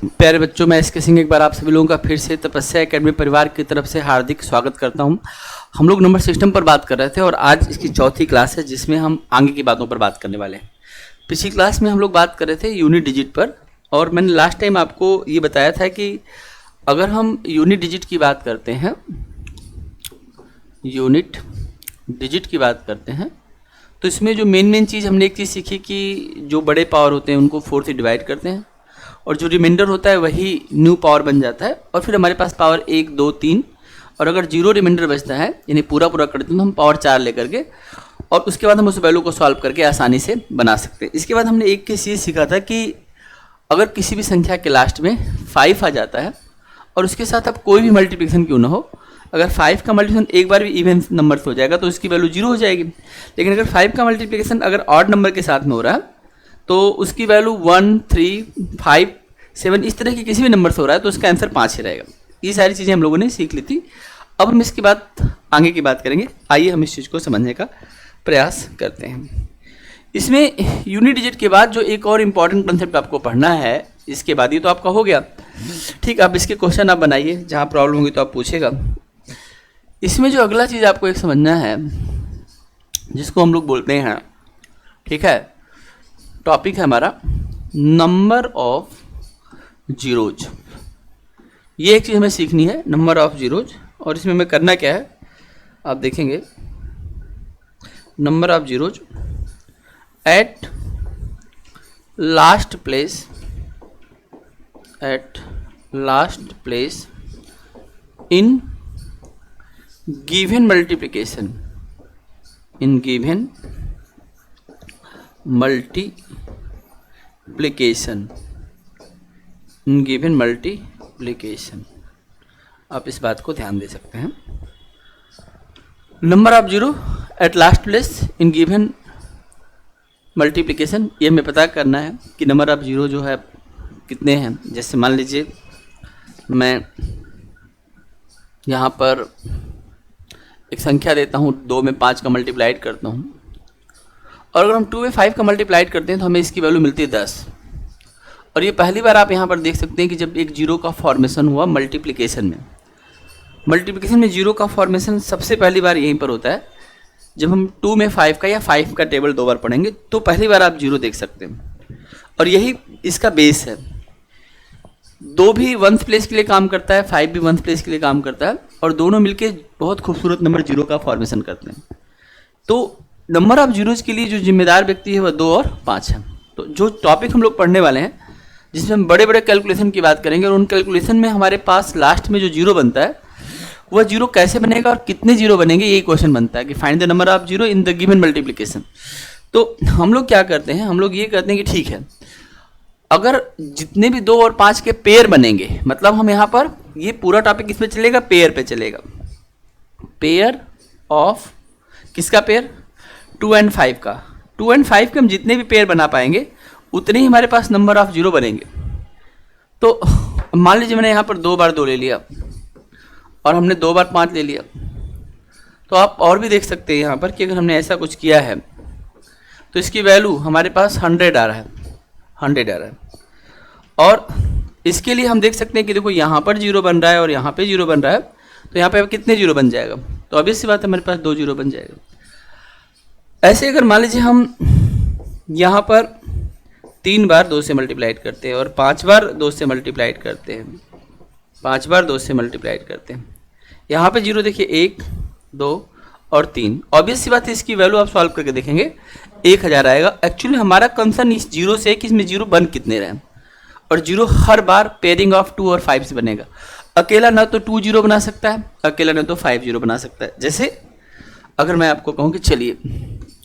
प्यारे बच्चों, मैं एसके सिंह एक बार आप सभी लोगों का फिर से तपस्या एकेडमी परिवार की तरफ से हार्दिक स्वागत करता हूं। हम लोग नंबर सिस्टम पर बात कर रहे थे और आज इसकी चौथी क्लास है जिसमें हम आगे की बातों पर बात करने वाले हैं। पिछली क्लास में हम लोग बात कर रहे थे यूनिट डिजिट पर और मैंने लास्ट टाइम आपको ये बताया था कि अगर हम यूनिट डिजिट की बात करते हैं, यूनिट डिजिट की बात करते हैं तो इसमें जो मेन चीज़ हमने एक चीज़ सीखी कि जो बड़े पावर होते हैं उनको 4 से डिवाइड करते हैं और जो रिमाइंडर होता है वही न्यू पावर बन जाता है और फिर हमारे पास पावर 1, 2, 3 और अगर 0 रिमाइंडर बचता है यानी पूरा करते हैं तो हम पावर 4 लेकर के और उसके बाद हम उस वैल्यू को सॉल्व करके आसानी से बना सकते हैं। इसके बाद हमने एक चीज़ ये सीखा था कि अगर किसी भी संख्या के लास्ट में 5 आ जाता है और उसके साथ अब कोई भी मल्टीप्लिकेशन क्यों ना हो, अगर 5 का मल्टीप्लिकेशन एक बार भी इवन नंबर से हो जाएगा तो उसकी वैल्यू 0 हो जाएगी। लेकिन अगर 5 का मल्टीप्लिकेशन अगर ऑड नंबर के साथ में हो रहा है तो उसकी वैल्यू 1, 3, 5, 7 इस तरह के किसी भी नंबर से हो रहा है तो उसका आंसर 5 ही रहेगा। ये सारी चीज़ें हम लोगों ने सीख ली थी। अब हम इसके बाद आगे की बात करेंगे। आइए हम इस चीज़ को समझने का प्रयास करते हैं। इसमें यूनिट डिजिट के बाद जो एक और इम्पॉर्टेंट कंसेप्ट आपको पढ़ना है, इसके बाद ये तो आपका हो गया ठीक। अब इसके क्वेश्चन आप बनाइए, जहाँ प्रॉब्लम होगी तो आप पूछेगा। इसमें जो अगला चीज़ आपको एक समझना है जिसको हम लोग बोलते हैं, ठीक है, टॉपिक है हमारा नंबर ऑफ जीरोज। ये एक चीज़ हमें सीखनी है, नंबर ऑफ जीरोज। और इसमें हमें करना क्या है आप देखेंगे, number of zeros at last place, at last place in given multiplication, in given multiplication, in given multiplication. आप इस बात को ध्यान दे सकते हैं। Number of zero at last place in given multiplication, ये हमें पता करना है कि नंबर ऑफ जीरो जो है कितने हैं। जैसे मान लीजिए मैं यहाँ पर एक संख्या देता हूँ, 2 में 5 का मल्टीप्लाइड करता हूँ और अगर हम 2 में 5 का मल्टीप्लाइड करते हैं तो हमें इसकी वैल्यू मिलती है 10। और ये पहली बार आप यहाँ पर देख सकते हैं कि जब एक जीरो का फॉर्मेशन हुआ मल्टीप्लिकेशन में, मल्टीप्लिकेशन में जीरो का फॉर्मेशन सबसे पहली बार यहीं पर होता है। जब हम 2 में 5 का या 5 का टेबल 2 बार पढ़ेंगे तो पहली बार आप जीरो देख सकते हैं और यही इसका बेस है। 2 भी वंस प्लेस के लिए काम करता है, 5 भी वंस प्लेस के लिए काम करता है और दोनों मिलके बहुत खूबसूरत नंबर जीरो का फॉर्मेशन करते हैं। तो नंबर ऑफ जीरोज के लिए जो जिम्मेदार व्यक्ति है वह 2 और 5 है। तो जो टॉपिक हम लोग पढ़ने वाले हैं जिसमें हम बड़े बड़े कैलकुलेशन की बात करेंगे और उन कैलकुलेशन में हमारे पास लास्ट में जो जीरो बनता है वह जीरो कैसे बनेगा और कितने जीरो बनेंगे, यही क्वेश्चन बनता है कि find the number of zero in the given multiplication. तो हम लोग क्या करते हैं, हम लोग ये करते हैं कि ठीक है, अगर जितने भी 2 और 5 के पेयर बनेंगे, मतलब हम यहाँ पर ये पूरा टॉपिक किस पे चलेगा, पेयर पे चलेगा। पेयर ऑफ किसका पेयर, 2 and 5 का। 2 and 5 के हम जितने भी पेयर बना पाएंगे उतने ही हमारे पास नंबर ऑफ जीरो बनेंगे। तो मान लीजिए मैंने यहाँ पर 2 बार 2 ले लिया और हमने 2 बार 5 ले लिया, तो आप और भी देख सकते हैं यहाँ पर कि अगर हमने ऐसा कुछ किया है तो इसकी वैल्यू हमारे पास 100 आ रहा है, 100 आ रहा है। और इसके लिए हम देख सकते हैं कि देखो यहाँ पर जीरो बन रहा है और यहाँ पे जीरो बन रहा है, तो यहाँ पे अब कितने जीरो बन जाएगा, तो ऑब्वियस सी बात है हमारे पास 2 जीरो बन जाएगा। ऐसे अगर मान लीजिए हम यहाँ पर 3 बार 2 से मल्टीप्लाइड करते हैं और 5 बार 2 से मल्टीप्लाइड करते हैं, 5 बार 2 से मल्टीप्लाइड करते हैं, यहाँ पे जीरो देखिए 1, 2 और 3। ऑब्वियस सी बात है इसकी वैल्यू आप सॉल्व करके देखेंगे 1000 आएगा। एक्चुअली हमारा कंसर्न इस जीरो से कि इसमें जीरो बन कितने रहे, और zero her bar pairing of 2 और 5 से बनेगा। अकेला ना तो 2 जीरो बना सकता है, अकेला ना तो 5 जीरो बना सकता है। जैसे अगर मैं आपको कहूँ कि चलिए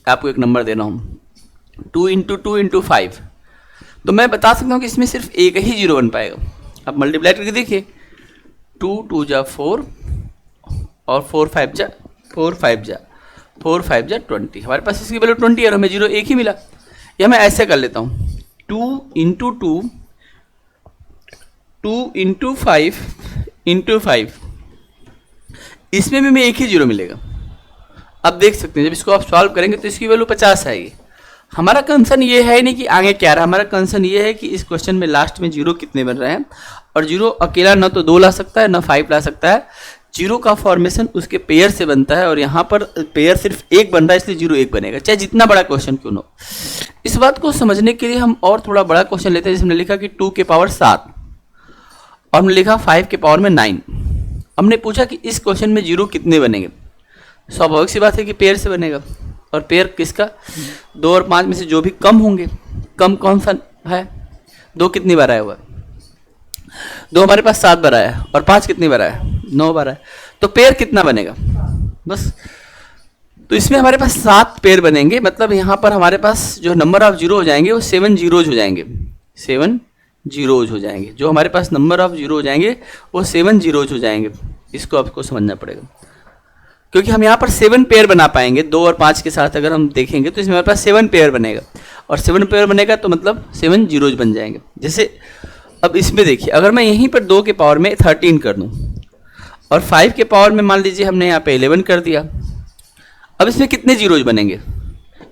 आपको एक नंबर दे रहा हूँ 2 × 2 × 5, तो मैं बता सकता हूँ कि इसमें सिर्फ एक ही जीरो बन पाएगा। आप मल्टीप्लाई करके देखिए, 2 2 जा 4 और 4 5 जा 20। हमारे पास इसकी वैल्यू 20 और हमें जीरो एक ही मिला। या मैं ऐसे कर लेता हूँ 2 × 2 × 5 इसमें भी हमें एक ही जीरो मिलेगा। अब देख सकते हैं जब इसको आप सॉल्व करेंगे तो इसकी वैल्यू 50 आएगी। हमारा कंसर्न ये है नहीं कि आगे क्या रहा, हमारा कंसर्न ये है कि इस क्वेश्चन में लास्ट में जीरो कितने बन रहे हैं, और जीरो अकेला ना तो 2 ला सकता है ना 5 ला सकता है। जीरो का फॉर्मेशन उसके पेयर से बनता है, और यहाँ पर पेयर सिर्फ एक बन रहा है, इसलिए जीरो एक बनेगा, चाहे जितना बड़ा क्वेश्चन क्यों ना हो। इस बात को समझने के लिए हम और थोड़ा बड़ा क्वेश्चन लेते हैं, जिसमें लिखा कि 2 के पावर 7 और हमने लिखा 5 के पावर में 9। हमने पूछा कि इस क्वेश्चन में जीरो कितने बनेंगे। स्वाभाविक सी बात है कि पेयर से बनेगा, और पेयर किसका, 2 और 5 में से जो भी कम होंगे। कम कौन सा है, 2 कितनी बार आया हुआ है, 2 हमारे पास 7 बार आया है, और 5 कितनी बार आया है, 9 बार आया, तो पेयर कितना बनेगा बस। तो इसमें हमारे पास 7 पेयर बनेंगे, मतलब यहाँ पर हमारे पास जो नंबर ऑफ जीरो हो जाएंगे वो 7 जीरोज हो जाएंगे, 7 जीरोज हो जाएंगे। जो हमारे पास नंबर ऑफ जीरो हो जाएंगे वो 7 जीरोज हो जाएंगे। इसको आपको समझना पड़ेगा, क्योंकि हम यहाँ पर 7 पेयर बना पाएंगे। 2 और 5 के साथ अगर हम देखेंगे तो इसमें हमारे पास 7 पेयर बनेगा, और 7 पेयर बनेगा तो मतलब 7 जीरोज बन जाएंगे। जैसे अब इसमें देखिए, अगर मैं यहीं पर 2 के पावर में 13 कर दूं और 5 के पावर में मान लीजिए हमने यहाँ पे 11 कर दिया, अब इसमें कितने जीरोज बनेंगे,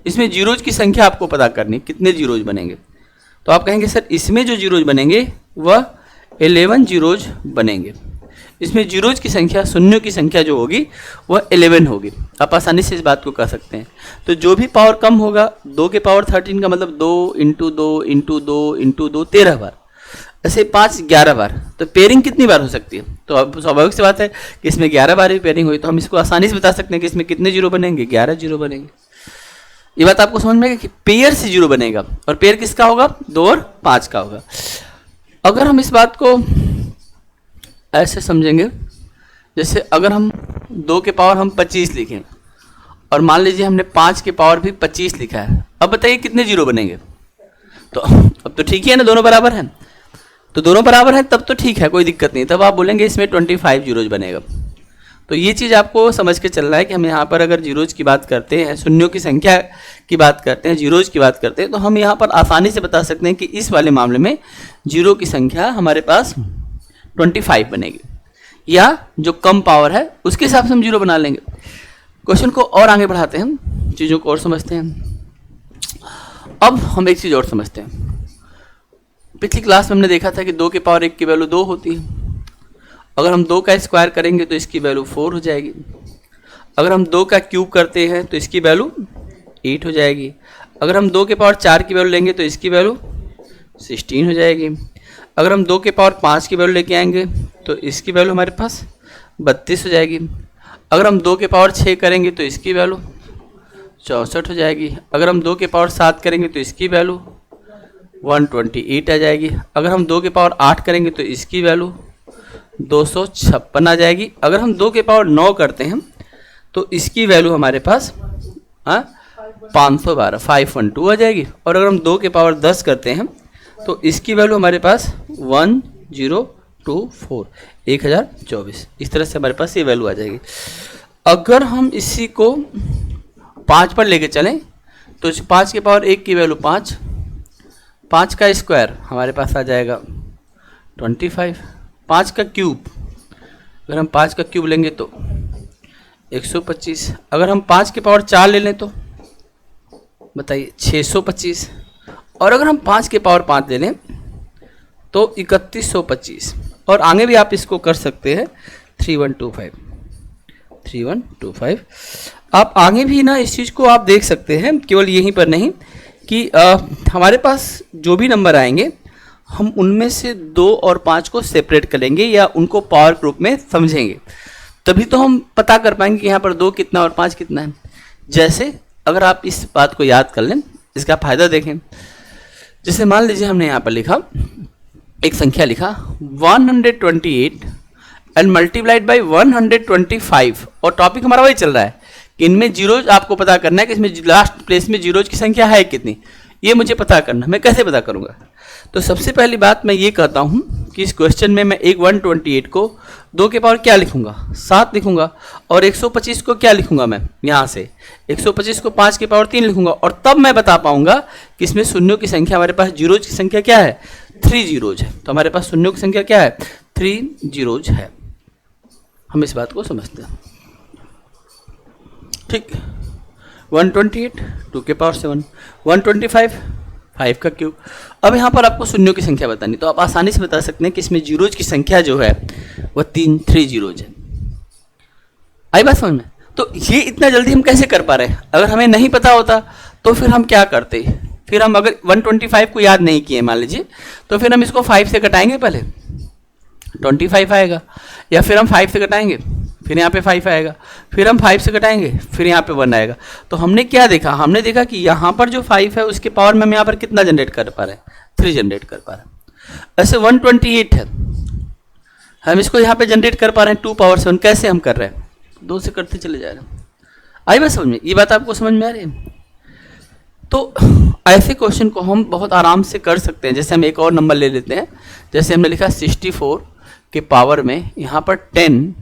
इसमें जीरोज की संख्या आपको पता करनी, कितने जीरोज बनेंगे। तो आप कहेंगे सर इसमें जो जीरोज बनेंगे वह 11 जीरोज बनेंगे। इसमें जीरोज की संख्या, शून्यों की संख्या जो होगी वह 11 होगी। आप आसानी से इस बात को कह सकते हैं। तो जो भी पावर कम होगा, 2 के पावर 13 का मतलब 2 इंटू 2 इंटू 2 इंटू 2 13 बार, ऐसे 5 11 बार। तो पेयरिंग कितनी बार हो सकती है, तो अब स्वाभाविक सी बात है कि इसमें 11 बार भी पेयरिंग हुई, तो हम इसको आसानी से बता सकते हैं कि इसमें कितने जीरो बनेंगे, 11 जीरो बनेंगे। ये बात आपको समझ में आएगी कि पेयर से जीरो बनेगा, और पेयर किसका होगा, 2 और 5 का होगा। अगर हम इस बात को ऐसे समझेंगे, जैसे अगर हम 2 के पावर हम 25 लिखें, और मान लीजिए हमने 5 के पावर भी 25 लिखा है, अब बताइए कितने जीरो बनेंगे। तो अब तो ठीक ही है ना, दोनों बराबर हैं। तो दोनों बराबर हैं तब तो ठीक है, कोई दिक्कत नहीं, तब आप बोलेंगे इसमें 25 जीरोज बनेगा। तो ये चीज़ आपको समझ के चलना है कि हम यहाँ पर अगर जीरोज की बात करते हैं, शून्यों की संख्या की बात करते हैं, जीरोज की बात करते हैं, तो हम यहाँ पर आसानी से बता सकते हैं कि इस वाले मामले में जीरो की संख्या हमारे पास 25 बनेगी, या जो कम पावर है उसके हिसाब से हम जीरो बना लेंगे। क्वेश्चन को और आगे बढ़ाते हैं, चीज़ों को और समझते हैं। अब हम एक चीज़ और समझते हैं। पिछली क्लास में हमने देखा था कि 2 के पावर 1 की वैल्यू 2 होती है। अगर हम 2 का स्क्वायर करेंगे तो इसकी वैल्यू 4 हो जाएगी। अगर हम 2 का क्यूब करते हैं तो इसकी वैल्यू 8 हो जाएगी। अगर हम 2 के पावर 4 की वैल्यू लेंगे तो इसकी वैल्यू 16 हो जाएगी। अगर हम 2 के पावर 5 की वैल्यू लेके आएंगे तो इसकी वैल्यू हमारे पास 32 हो जाएगी। अगर हम 2 के पावर 6 करेंगे तो इसकी वैल्यू 64 हो जाएगी। अगर हम 2 के पावर 7 करेंगे तो इसकी वैल्यू 128 आ जाएगी। अगर हम 2 के पावर 8 करेंगे तो इसकी वैल्यू 256 आ जाएगी। अगर हम 2 के पावर 9 करते हैं तो इसकी वैल्यू हमारे पास 512 512 आ जाएगी। और अगर हम 2 के पावर 10 करते हैं तो इसकी वैल्यू हमारे पास 1024 1024। इस तरह से हमारे पास ये वैल्यू आ जाएगी। अगर हम इसी को 5 पर लेके चलें तो 5 के पावर 1 की वैल्यू 5, 5 का स्क्वायर हमारे पास आ जाएगा 25। 5 का क्यूब, अगर हम 5 का क्यूब लेंगे तो 125। अगर हम 5 के पावर 4 ले लें तो बताइए 625। और अगर हम 5 के पावर 5 ले लें तो 3125। और आगे भी आप इसको कर सकते हैं 3125। आप आगे भी ना इस चीज़ को आप देख सकते हैं, केवल यहीं पर नहीं कि हमारे पास जो भी नंबर आएंगे हम उनमें से 2 और 5 को सेपरेट करेंगे या उनको पावर ग्रुप में समझेंगे, तभी तो हम पता कर पाएंगे कि यहाँ पर 2 कितना और 5 कितना है। जैसे अगर आप इस बात को याद कर लें, इसका फायदा देखें। जैसे मान लीजिए हमने यहाँ पर लिखा, एक संख्या लिखा 128 एंड मल्टीप्लाइड बाई 125, और टॉपिक हमारा वही चल रहा है कि इनमें जीरोज आपको पता करना है कि इसमें लास्ट प्लेस में जीरोज की संख्या है कितनी, ये मुझे पता करना। मैं कैसे पता करूँगा? तो सबसे पहली बात मैं ये कहता हूँ कि इस क्वेश्चन में मैं एक 128 को 2 के पावर क्या लिखूंगा, 7 लिखूंगा, और 125 को क्या लिखूंगा, मैं यहाँ से 125 को 5 के पावर 3 लिखूंगा, और तब मैं बता पाऊंगा कि इसमें शून्यों की संख्या, हमारे पास जीरोज की संख्या क्या है, 3 जीरोज है। तो हमारे पास शून्यों की संख्या क्या है, 3 जीरोज है। हम इस बात को समझते हैं, ठीक। 128 2 के पावर 7, 125 5 का क्यूब। अब यहाँ पर आपको शून्यों की संख्या बतानी, तो आप आसानी से बता सकते हैं कि इसमें जीरोज की संख्या जो है वह 3 जीरोज है। आई बात समझ में? तो ये इतना जल्दी हम कैसे कर पा रहे हैं? अगर हमें नहीं पता होता तो फिर हम क्या करते? फिर हम अगर 125 को याद नहीं किए मान लीजिए, तो फिर हम इसको 5 से घटाएंगे, पहले 25 आएगा, या फिर हम 5 से घटाएंगे, फिर यहाँ पे 5 आएगा, फिर हम 5 से घटाएंगे, फिर यहाँ पे 1 आएगा। तो हमने क्या देखा? हमने देखा कि यहाँ पर जो 5 है उसके पावर में हम यहाँ पर कितना जनरेट कर पा रहे हैं? 3 जनरेट कर पा रहे हैं। ऐसे 128 है, हम इसको यहाँ पे जनरेट कर पा रहे हैं 2 पावर 7। कैसे हम कर रहे हैं? 2 से करते चले जा रहे हैं। आई बात समझ में? ये बात आपको समझ में आ रही है? तो ऐसे क्वेश्चन को हम बहुत आराम से कर सकते हैं। जैसे हम एक और नंबर ले लेते हैं, जैसे हमने लिखा 64 के पावर में यहाँ पर 10,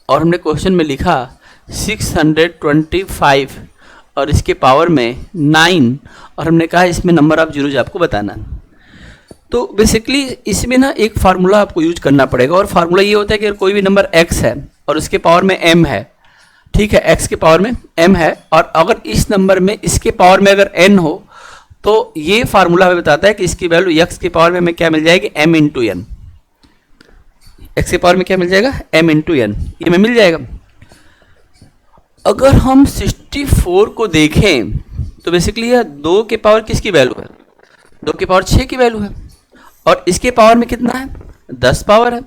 और हमने क्वेश्चन में लिखा 625 और इसके पावर में 9, और हमने कहा इसमें नंबर ऑफ जीरोज आपको बताना। तो बेसिकली इसमें ना एक फार्मूला आपको यूज करना पड़ेगा, और फार्मूला ये होता है कि अगर कोई भी नंबर x है और उसके पावर में m है, ठीक है, x के पावर में m है, और अगर इस नंबर में इसके पावर में अगर n हो, तो ये फार्मूला हमें बताता है कि इसकी वैल्यू x के पावर में हमें क्या मिल जाएगी? m into n। x के पावर में क्या मिल जाएगा? m इंटू n, ये हमें मिल जाएगा। अगर हम 64 को देखें तो बेसिकली यह 2 के पावर किसकी वैल्यू है? 2 के पावर 6 की वैल्यू है, और इसके पावर में कितना है? 10 पावर है।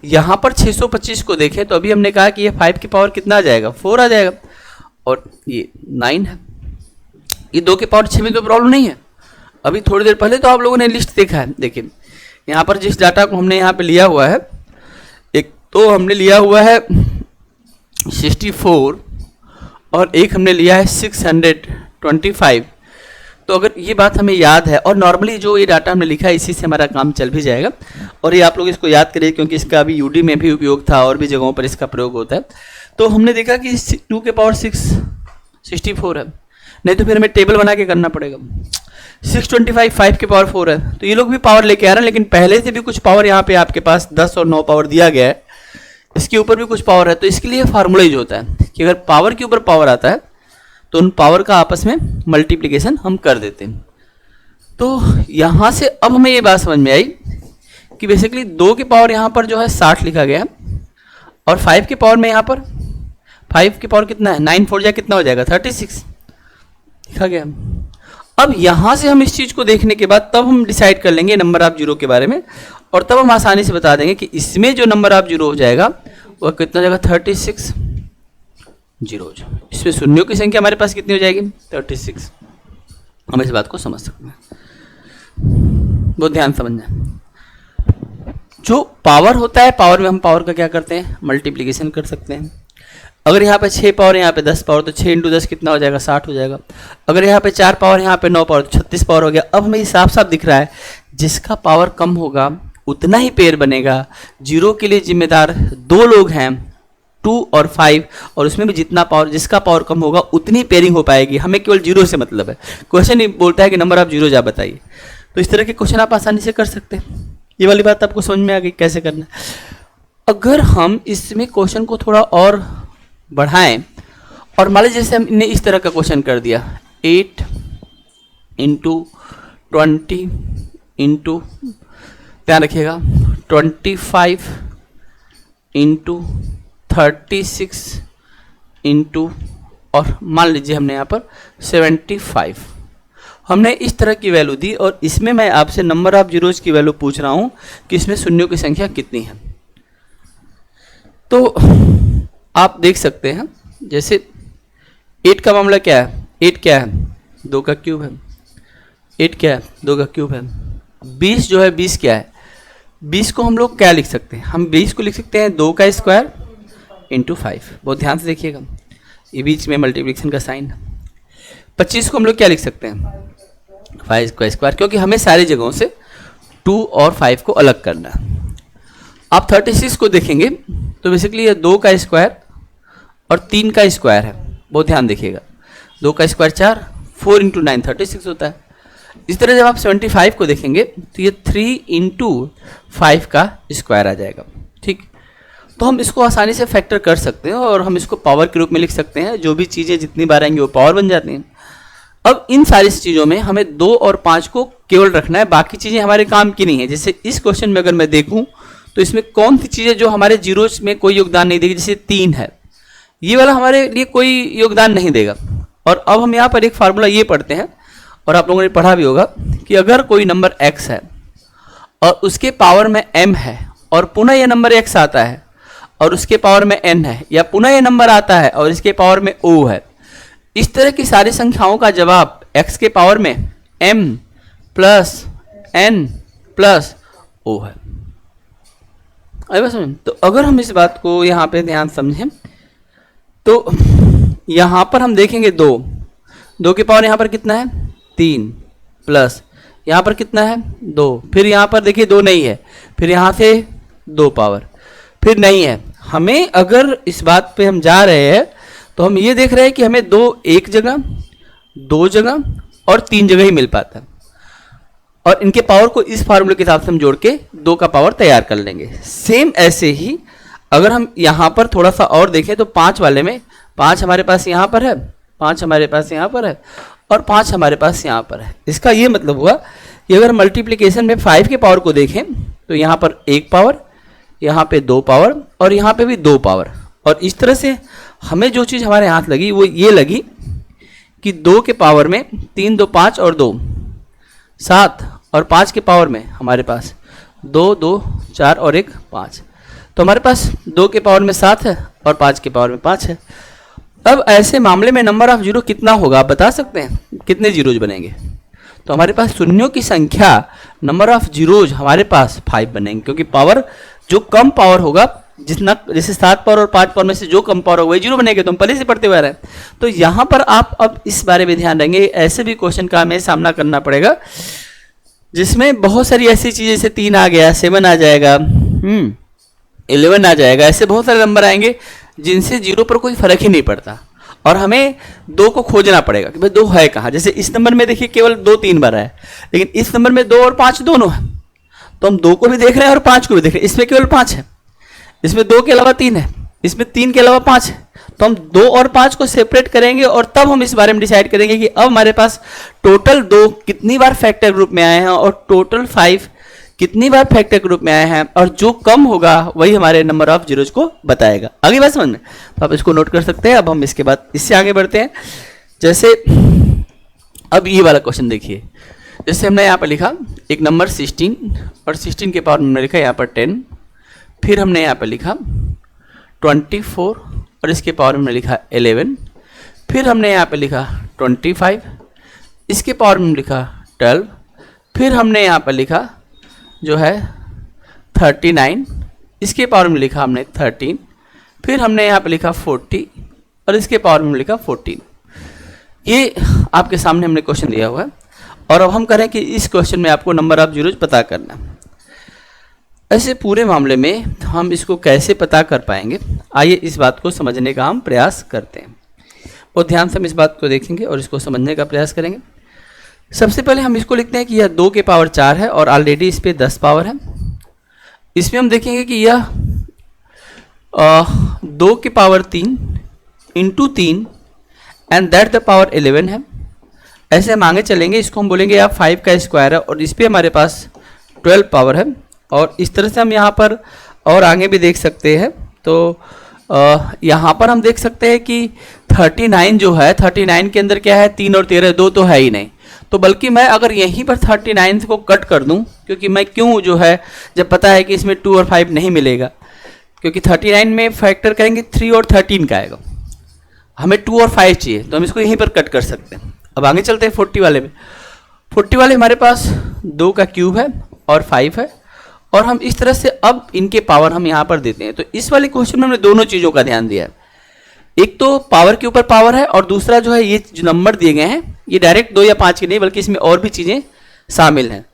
यहाँ पर 625 को देखें तो अभी हमने कहा कि ये 5 की पावर कितना आ जाएगा? 4 आ जाएगा, और ये 9 है। ये 2 के पावर 6 में तो प्रॉब्लम नहीं है। अभी थोड़ी देर पहले तो आप लोगों ने लिस्ट देखा है। देखिए यहाँ पर जिस डाटा को हमने यहाँ पे लिया हुआ है, एक तो हमने लिया हुआ है 64 और एक हमने लिया है 625। तो अगर ये बात हमें याद है, और नॉर्मली जो ये डाटा हमने लिखा है इसी से हमारा काम चल भी जाएगा, और ये आप लोग इसको याद करिए क्योंकि इसका अभी यूडी में भी उपयोग था और भी जगहों पर इसका प्रयोग होता है। तो हमने देखा कि 2 के पावर 6 64 है, नहीं तो फिर हमें टेबल बना के करना पड़ेगा। 625 5 के पावर 4 है, तो ये लोग भी पावर लेके आ रहे हैं, लेकिन पहले से भी कुछ पावर यहाँ पे आपके पास 10 और 9 पावर दिया गया है, इसके ऊपर भी कुछ पावर है। तो इसके लिए फार्मूला यूज होता है कि अगर पावर के ऊपर पावर आता है तो उन पावर का आपस में मल्टीप्लिकेशन हम कर देते हैं। तो यहाँ से अब हमें ये बात समझ में आई कि बेसिकली 2 के पावर यहाँ पर जो है 60 लिखा गया है, और 5 के पावर में यहाँ पर 5 के पावर कितना है? 9 4 जा कितना हो जाएगा? 36 लिखा गया। अब यहाँ से हम इस चीज़ को देखने के बाद तब हम डिसाइड कर लेंगे नंबर ऑफ जीरो के बारे में, और तब हम आसानी से बता देंगे कि इसमें जो नंबर ऑफ जीरो हो जाएगा वह कितना हो जाएगा? 36 जीरोज। इसमें शून्यों की संख्या हमारे पास कितनी हो जाएगी? 36। हम इस बात को समझ सकते हैं, बहुत ध्यान समझना। जो पावर होता है, पावर में हम पावर का क्या करते हैं? मल्टीप्लिकेशन कर सकते हैं। अगर यहाँ पे 6 पावर यहाँ पे 10 पावर, तो 6 इंटू 10 कितना हो जाएगा? 60 हो जाएगा। अगर यहाँ पे 4 पावर यहाँ पे 9 पावर, तो 36 पावर हो गया। अब हमें साफ साफ दिख रहा है जिसका पावर कम होगा उतना ही पेयर बनेगा। जीरो के लिए जिम्मेदार 2 लोग हैं, 2 और 5, और उसमें भी जितना पावर, जिसका पावर कम होगा उतनी पेयरिंग हो पाएगी। हमें केवल जीरो से मतलब है। क्वेश्चन ही बोलता है कि नंबर ऑफ जीरोज आप बताइए। तो इस तरह के क्वेश्चन आप आसानी से कर सकते हैं। ये वाली बात आपको समझ में आ गई कैसे करना है। अगर हम इसमें क्वेश्चन को थोड़ा और बढ़ाएं, और मान लीजिए जैसे हमने इस तरह का क्वेश्चन कर दिया, 8 इंटू 20 इंटू, ध्यान रखिएगा, 25 इंटू 36 इंटू, और मान लीजिए हमने यहाँ पर 75। हमने इस तरह की वैल्यू दी, और इसमें मैं आपसे नंबर ऑफ जीरोज की वैल्यू पूछ रहा हूँ कि इसमें शून्यों की संख्या कितनी है। तो आप देख सकते हैं जैसे 8 का मामला क्या है? 8 क्या है? 2 का क्यूब है। 8 क्या है? 2 का क्यूब है। 20 जो है, 20 क्या है? 20 को हम लोग क्या लिख सकते हैं? हम 20 को लिख सकते हैं 2 का स्क्वायर इंटू 5। बहुत ध्यान से देखिएगा, ये बीच में मल्टीप्लिकेशन का साइन। 25 को हम लोग क्या लिख सकते हैं? 5 का स्क्वायर, क्योंकि हमें सारी जगहों से 2 और 5 को अलग करना है। आप 36 को देखेंगे तो बेसिकली ये 2 का स्क्वायर और 3 का स्क्वायर है। बहुत ध्यान देखिएगा, 2 का स्क्वायर 4, 4 इंटू 9 36 होता है। इस तरह जब आप 75 को देखेंगे तो ये 3 इंटू 5 का स्क्वायर आ जाएगा। ठीक, तो हम इसको आसानी से फैक्टर कर सकते हैं और हम इसको पावर के रूप में लिख सकते हैं। जो भी चीज़ें जितनी बार आएंगी वो पावर बन जाती हैं। अब इन सारी चीज़ों में हमें 2 और 5 को केवल रखना है, बाकी चीज़ें हमारे काम की नहीं है। जैसे इस क्वेश्चन में अगर मैं देखूं तो इसमें कौन सी चीज़ें जो हमारे जीरोज में कोई योगदान नहीं देगी, जैसे 3 है, ये वाला हमारे लिए कोई योगदान नहीं देगा। और अब हम यहाँ पर एक फार्मूला ये पढ़ते हैं और आप लोगों ने पढ़ा भी होगा कि अगर कोई नंबर x है और उसके पावर में m है और पुनः यह नंबर x आता है और उसके पावर में n है, या पुनः यह नंबर आता है और इसके पावर में o है, इस तरह की सारी संख्याओं का जवाब x के पावर में m plus n plus o है। अरे बस तो अगर हम इस बात को यहाँ पे ध्यान समझें तो यहाँ पर हम देखेंगे 2 के पावर यहाँ पर कितना है 3, प्लस यहाँ पर कितना है 2, फिर यहाँ पर देखिए 2 नहीं है, फिर यहाँ से 2 पावर, फिर नहीं है। हमें अगर इस बात पे हम जा रहे हैं तो हम ये देख रहे हैं कि हमें 2 एक जगह, 2 जगह और 3 जगह ही मिल पाता है, और इनके पावर को इस फार्मूले के हिसाब से हम जोड़ के 2 का पावर तैयार कर लेंगे। सेम ऐसे ही अगर हम यहाँ पर थोड़ा सा और देखें तो 5 वाले में 5 हमारे पास यहाँ पर है, 5 हमारे पास यहाँ पर है और 5 हमारे पास यहाँ पर है। इसका ये मतलब हुआ कि अगर मल्टीप्लिकेशन में 5 के पावर को देखें तो यहाँ पर 1 पावर, यहाँ पे 2 पावर और यहाँ पे भी 2 पावर। और इस तरह से हमें जो चीज़ हमारे हाथ लगी वो ये लगी कि 2 के पावर में 3 2 5 और 2 7 और 5 के पावर में हमारे पास 2 2 4 और 1 5। तो हमारे पास 2 के पावर में 7 है और 5 के पावर में 5 है। अब ऐसे मामले में नंबर ऑफ जीरो कितना होगा आप बता सकते हैं? कितने जीरोज बनेंगे? तो हमारे पास शून्यों की संख्या नंबर ऑफ जीरोज हमारे पास 5 बनेंगे, क्योंकि पावर जो कम पावर होगा, जितना जैसे 7 पावर और 5 पावर में से जो कम पावर होगा वही जीरो बनेंगे। तो हम पहले से पढ़ते हुए आ रहे हैं। तो यहाँ पर आप अब इस बारे में ध्यान देंगे, ऐसे भी क्वेश्चन का हमें सामना करना पड़ेगा जिसमें बहुत सारी ऐसी चीज़ें, जैसे 3 आ गया, 7 आ जाएगा, 11 आ जाएगा, ऐसे बहुत सारे नंबर आएंगे जिनसे जीरो पर कोई फर्क ही नहीं पड़ता और हमें 2 को खोजना पड़ेगा कि भाई 2 है कहाँ। जैसे इस नंबर में देखिए केवल 2 3 बार है, लेकिन इस नंबर में 2 और 5 दोनों है, तो हम 2 को भी देख रहे हैं और 5 को भी देख रहे हैं। इसमें केवल 5 है, इसमें 2 के अलावा 3 है, इसमें 3 के अलावा 5 है। तो हम 2 और 5 को सेपरेट करेंगे और तब हम इस बारे में डिसाइड करेंगे कि अब हमारे पास टोटल 2 कितनी बार फैक्टर ग्रुप में आए हैं और टोटल 5 कितनी बार फैक्टर ग्रुप में आए हैं, और जो कम होगा वही हमारे नंबर ऑफ जीरोज को बताएगा। आगे बात समझ में? तो आप इसको नोट कर सकते हैं। अब हम इसके बाद इससे आगे बढ़ते हैं। जैसे अब ये वाला क्वेश्चन देखिए, जैसे हमने यहाँ पर लिखा एक नंबर 16 और 16 के पावर में हमने लिखा यहाँ पर 10, फिर हमने यहाँ पर लिखा 24 और इसके पावर में हमने लिखा 11, फिर हमने यहाँ पर लिखा 25, इसके पावर में लिखा 12, फिर हमने यहाँ पर लिखा जो है 39, इसके पावर में लिखा हमने 13, फिर हमने यहाँ पे लिखा 40 और इसके पावर में लिखा 14। ये आपके सामने हमने क्वेश्चन दिया हुआ है और अब हम करें कि इस क्वेश्चन में आपको नंबर ऑफ जीरोज पता करना। ऐसे पूरे मामले में हम इसको कैसे पता कर पाएंगे, आइए इस बात को समझने का हम प्रयास करते हैं। बहुत ध्यान से हम इस बात को देखेंगे और इसको समझने का प्रयास करेंगे। सबसे पहले हम इसको लिखते हैं कि यह 2 के पावर 4 है और ऑलरेडी इस पर 10 पावर है। इसमें हम देखेंगे कि यह 2 के power 3 into 3 and that the power 11 है। ऐसे हम आगे चलेंगे, इसको हम बोलेंगे या 5 का स्क्वायर है और इस पर हमारे पास 12 पावर है। और इस तरह से हम यहाँ पर और आगे भी देख सकते हैं। तो यहाँ पर हम देख सकते हैं कि 39 जो है, 39 के अंदर क्या है, 3 और 13, 2 तो है ही नहीं। तो बल्कि मैं अगर यहीं पर 39 को कट कर दूं, क्योंकि मैं क्यों जो है, जब पता है कि इसमें 2 और 5 नहीं मिलेगा, क्योंकि 39 में फैक्टर करेंगे 3 और 13 का आएगा, हमें 2 और 5 चाहिए, तो हम इसको यहीं पर कट कर सकते हैं। अब आगे चलते हैं 40 वाले में। 40 वाले हमारे पास 2 का क्यूब है और 5 है, और हम इस तरह से अब इनके पावर हम यहाँ पर देते हैं। तो इस वाले क्वेश्चन में हमने दोनों चीज़ों का ध्यान दिया है, एक तो पावर के ऊपर पावर है और दूसरा जो है ये जो नंबर दिए गए हैं ये डायरेक्ट 2 या 5 के नहीं, बल्कि इसमें और भी चीज़ें शामिल हैं।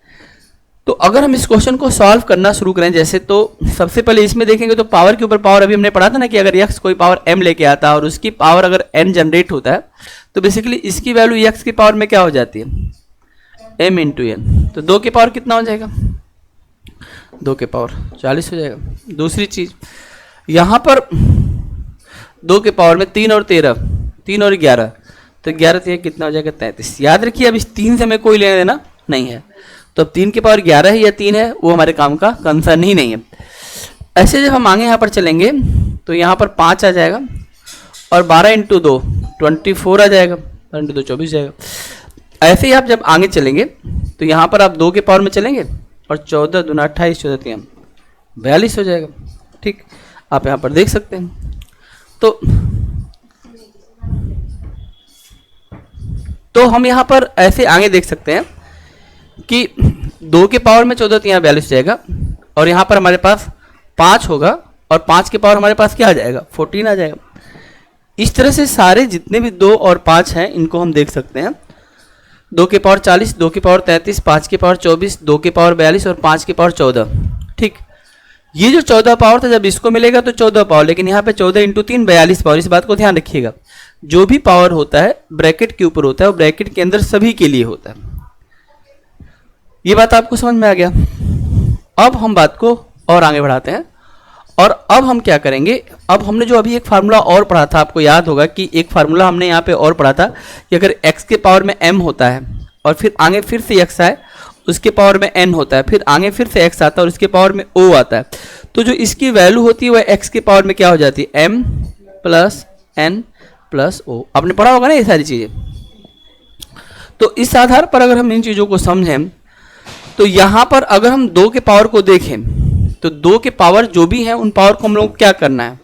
तो अगर हम इस क्वेश्चन को सॉल्व करना शुरू करें जैसे, तो सबसे पहले इसमें देखेंगे तो पावर के ऊपर पावर, अभी हमने पढ़ा था ना कि अगर x कोई पावर m लेके आता है और उसकी पावर अगर n जनरेट होता है तो बेसिकली इसकी वैल्यू x की पावर में क्या हो जाती है, m इंटू n। तो 2 के पावर कितना हो जाएगा, 2 के पावर 40 हो जाएगा। दूसरी चीज़, यहाँ पर 2 के पावर में 3 और 13, 3 और 11, तो 11 से कितना हो जाएगा 33। याद रखिए अब इस 3 से हमें कोई लेना देना नहीं है, तो अब 3 के पावर 11 है या 3 है वो हमारे काम का कंसर्न ही नहीं है। ऐसे जब हम आगे यहाँ पर चलेंगे तो यहाँ पर 5 आ जाएगा और 12 इंटू 2 24 आ जाएगा, 12 इंटू 2 24 जाएगा। ऐसे ही आप जब आगे चलेंगे तो यहाँ पर आप 2 के पावर में चलेंगे और 14 दूना 28, 14 3 42 हो जाएगा। ठीक, आप यहाँ पर देख सकते हैं। तो हम यहाँ पर ऐसे आगे देख सकते हैं कि 2 के पावर में 14 3 42 जाएगा और यहाँ पर हमारे पास 5 होगा और 5 के पावर हमारे पास क्या आ जाएगा 14 आ जाएगा। इस तरह से सारे जितने भी 2 और 5 हैं इनको हम देख सकते हैं। 2 के पावर 40, 2 के पावर 33, 5 के पावर 24, 2 के पावर 42 और 5 के पावर 14। ठीक, ये जो 14 पावर था जब इसको मिलेगा तो 14 पावर, लेकिन यहाँ पे 14 इंटू 3 42 पावर। इस बात को ध्यान रखिएगा, जो भी पावर होता है ब्रैकेट के ऊपर होता है, वो ब्रैकेट के अंदर सभी के लिए होता है। ये बात आपको समझ में आ गया। अब हम बात को और आगे बढ़ाते हैं और अब हम क्या करेंगे, अब हमने जो अभी एक फार्मूला और पढ़ा था, आपको याद होगा कि एक फार्मूला हमने यहाँ पे और पढ़ा था कि अगर x के पावर में m होता है और फिर आगे फिर से x आए, उसके पावर में n होता है, फिर आगे फिर से x आता है और उसके पावर में o आता है, तो जो इसकी वैल्यू होती है वह x के पावर में क्या हो जाती है m plus n plus o। आपने पढ़ा होगा ना ये सारी चीज़ें। तो इस आधार पर अगर हम इन चीज़ों को समझें तो यहाँ पर अगर हम 2 के पावर को देखें तो 2 के पावर जो भी हैं उन पावर को हम लोग क्या करना है,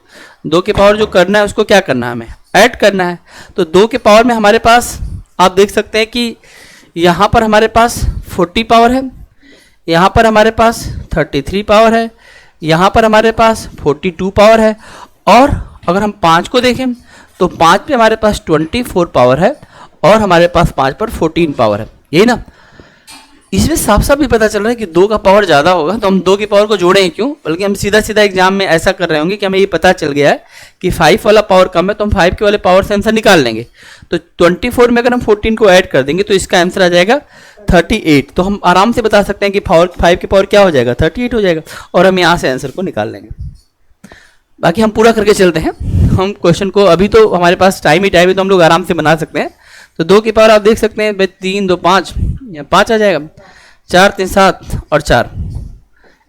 2 के पावर जो करना है उसको क्या करना है, हमें ऐड करना है। तो 2 के पावर में हमारे पास आप देख सकते हैं कि यहाँ पर हमारे पास 40 पावर है, यहाँ पर हमारे पास 33 पावर है, यहाँ पर हमारे पास 42 पावर है, और अगर हम 5 को देखें तो 5 पे हमारे पास 24 पावर है और हमारे पास 5 पर 14 पावर है। यही ना, इसमें साफ साफ भी पता चल रहा है कि 2 का पावर ज़्यादा होगा, तो हम 2 की पावर को जोड़ें क्यों, बल्कि हम सीधा सीधा एग्जाम में ऐसा कर रहे होंगे कि हमें ये पता चल गया है कि 5 वाला पावर कम है तो हम 5 के वाले पावर से आंसर निकाल लेंगे। तो 24 में अगर हम 14 को ऐड कर देंगे तो इसका आंसर आ जाएगा 38। तो हम आराम से बता सकते हैं कि 5 की पावर क्या हो जाएगा 38 हो जाएगा, और हम यहाँ से आंसर को निकाल लेंगे। बाकी हम पूरा करके चलते हैं हम क्वेश्चन को, अभी तो हमारे पास टाइम ही टाइम है तो हम लोग आराम से बना सकते हैं। तो 2 की पावर आप देख सकते हैं 3 2 5, या 5 आ जाएगा, 4 3 7 और 4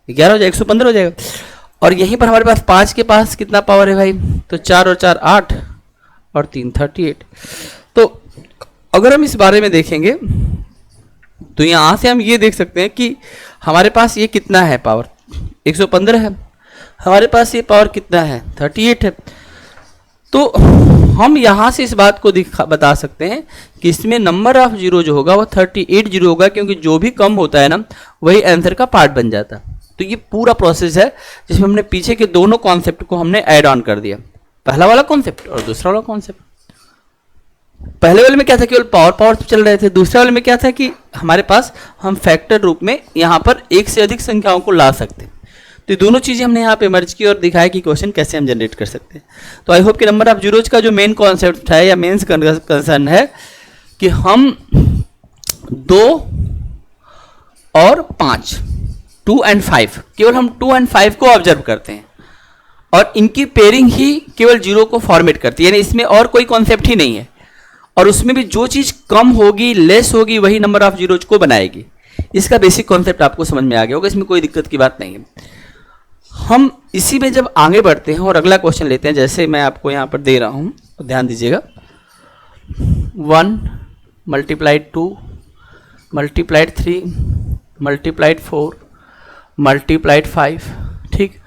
11 हो जाएगा, 115 हो जाएगा। और यहीं पर हमारे पास 5 के पास कितना पावर है भाई, तो 4 और 4 8 और 3 38। तो अगर हम इस बारे में देखेंगे तो यहाँ से हम ये देख सकते हैं कि हमारे पास ये कितना है पावर 115 है, हमारे पास ये पावर कितना है 38 है। तो हम यहाँ से इस बात को बता सकते हैं कि इसमें नंबर ऑफ जीरो जो होगा वो 38 जीरो होगा, क्योंकि जो भी कम होता है ना वही आंसर का पार्ट बन जाता है। तो ये पूरा प्रोसेस है जिसमें हमने पीछे के दोनों कॉन्सेप्ट को हमने ऐड ऑन कर दिया, पहला वाला कॉन्सेप्ट और दूसरा वाला कॉन्सेप्ट। पहले वाले में क्या था, केवल पावर पावर चल रहे थे, दूसरे वाले में क्या था कि हमारे पास हम फैक्टर रूप में यहाँ पर एक से अधिक संख्याओं को ला सकते हैं। तो ये दोनों चीज़ें हमने यहाँ पे मर्ज की और दिखाया कि क्वेश्चन कैसे हम जनरेट कर सकते हैं। तो आई होप कि नंबर ऑफ जीरोज का जो मेन कॉन्सेप्ट है या मेन कंसर्न है कि हम 2 और 5 2 and 5 केवल हम 2 and 5 को ऑब्जर्व करते हैं और इनकी पेयरिंग ही केवल जीरो को फॉर्मेट करती है, यानी इसमें और कोई कॉन्सेप्ट ही नहीं है। और उसमें भी जो चीज़ कम होगी लेस होगी वही नंबर ऑफ जीरोज को बनाएगी। इसका बेसिक कॉन्सेप्ट आपको समझ में आ गया होगा, इसमें कोई दिक्कत की बात नहीं है। हम इसी में जब आगे बढ़ते हैं और अगला क्वेश्चन लेते हैं, जैसे मैं आपको यहाँ पर दे रहा हूँ तो ध्यान दीजिएगा, 1 × 2 × 3 × 4 × 5, ठीक।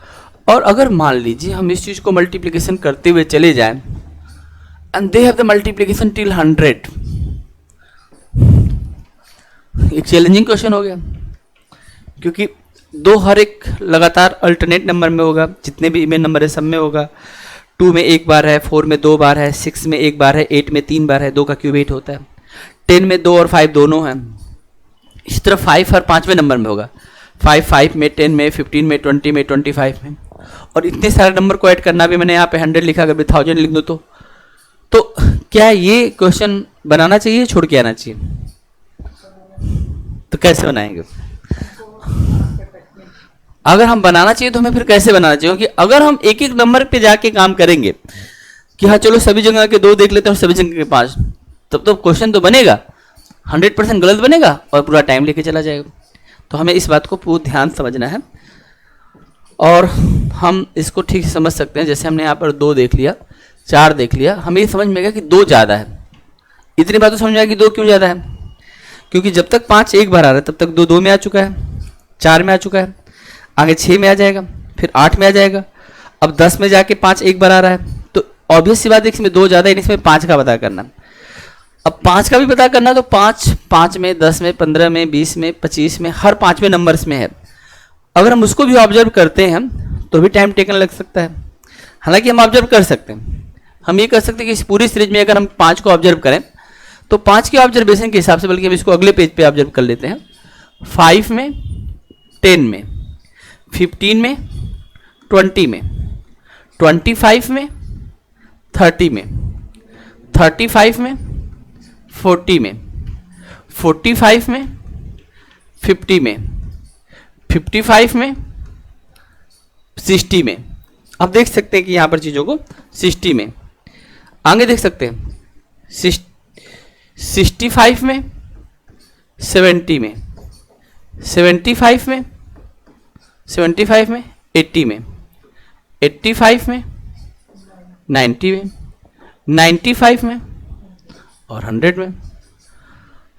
और अगर मान लीजिए हम इस चीज़ को मल्टीप्लिकेशन करते हुए चले जाएं and they have the multiplication till 100, एक चैलेंजिंग क्वेश्चन हो गया, क्योंकि 2 हर एक लगातार अल्टरनेट नंबर में होगा, जितने भी इवन नंबर है सब में होगा। 2 में 1 बार है, 4 में 2 बार है, 6 में 1 बार है, 8 में 3 बार है, 2 का क्यूब 8 होता है, 10 में 2 और 5 दोनों हैं। इसी तरह 5 हर 5वें नंबर में होगा, 5 में, 10 में, 15 में, 20 में, 25 में। और इतने सारे नंबर को ऐड करना भी, मैंने यहाँ पे 100 लिखा, अगर 1000 लिख दो तो क्या ये क्वेश्चन बनाना चाहिए, छोड़ के आना चाहिए? तो कैसे बनाएंगे? अगर हम बनाना चाहिए तो हमें फिर कैसे बनाना चाहिए, क्योंकि अगर हम एक एक नंबर पे जाके काम करेंगे कि हाँ चलो सभी जगह के 2 देख लेते हैं और सभी जगह के 5, तब तो क्वेश्चन तो बनेगा 100% गलत बनेगा और पूरा टाइम लेके चला जाएगा। तो हमें इस बात को पूरा ध्यान समझना है और हम इसको ठीक से समझ सकते हैं। जैसे हमने यहाँ पर 2 देख लिया, 4 देख लिया, हमें ये समझ में गया कि 2 ज़्यादा है। इतनी बात तो समझ में आएगी 2 क्यों ज़्यादा है, क्योंकि जब तक 5 एक बार आ रहा है तब तक 2 2 में आ चुका है, 4 में आ चुका है, आगे 6 में आ जाएगा, फिर 8 में आ जाएगा, अब 10 में जाके 5 एक बार आ रहा है। तो ऑब्वियस सी बात है इसमें 2 ज़्यादा है, इसमें 5 का पता करना। अब 5 का भी पता करना तो 5 में, 10 में, 15 में, 20 में, 25 में, हर 5वें नंबर्स में है। अगर हम उसको भी ऑब्जर्व करते हैं तो भी टाइम टेकन लग सकता है। हालांकि हम ऑब्जर्व कर सकते हैं, हम ये कर सकते हैं कि इस पूरी सीरीज में अगर हम 5 को ऑब्जर्व करें तो 5 के ऑब्जर्वेशन के हिसाब से, बल्कि हम इसको अगले पेज पे ऑब्जर्व कर लेते हैं। 5 में, 10 में, 15 में, 20 में, 25 में, 30 में, 35 में, 40 में, 45 में, 50 में, 55 में, 60 में। आप देख सकते हैं कि यहाँ पर चीज़ों को 60 में आगे देख सकते हैं, 65 में, 70 में, 75 में, 75 में, 80 में, 85 में, 90 में, 95 में और 100 में।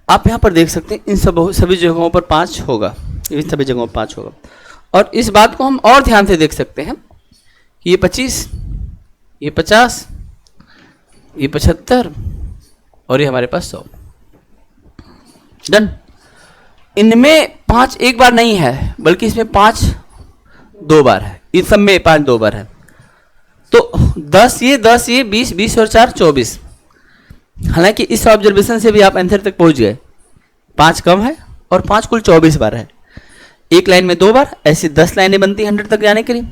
आप यहाँ पर देख सकते हैं इन सभी जगहों पर 5 होगा, इन सभी जगहों पर 5 होगा। और इस बात को हम और ध्यान से देख सकते हैं कि ये 25, ये 50, ये 75 और ये हमारे पास 100। डन। इनमें 5 एक बार नहीं है, बल्कि इसमें 5 2 बार है, इन सब में 5 2 बार है। तो 10 ये 20, 20 और 4 24। हालांकि इस ऑब्जर्वेशन से भी आप आंसर तक पहुंच गए। 5 कम है और 5 कुल 24 बार है। एक लाइन में 2 बार, ऐसी 10 लाइनें बनती हैं 100 तक जाने के लिए।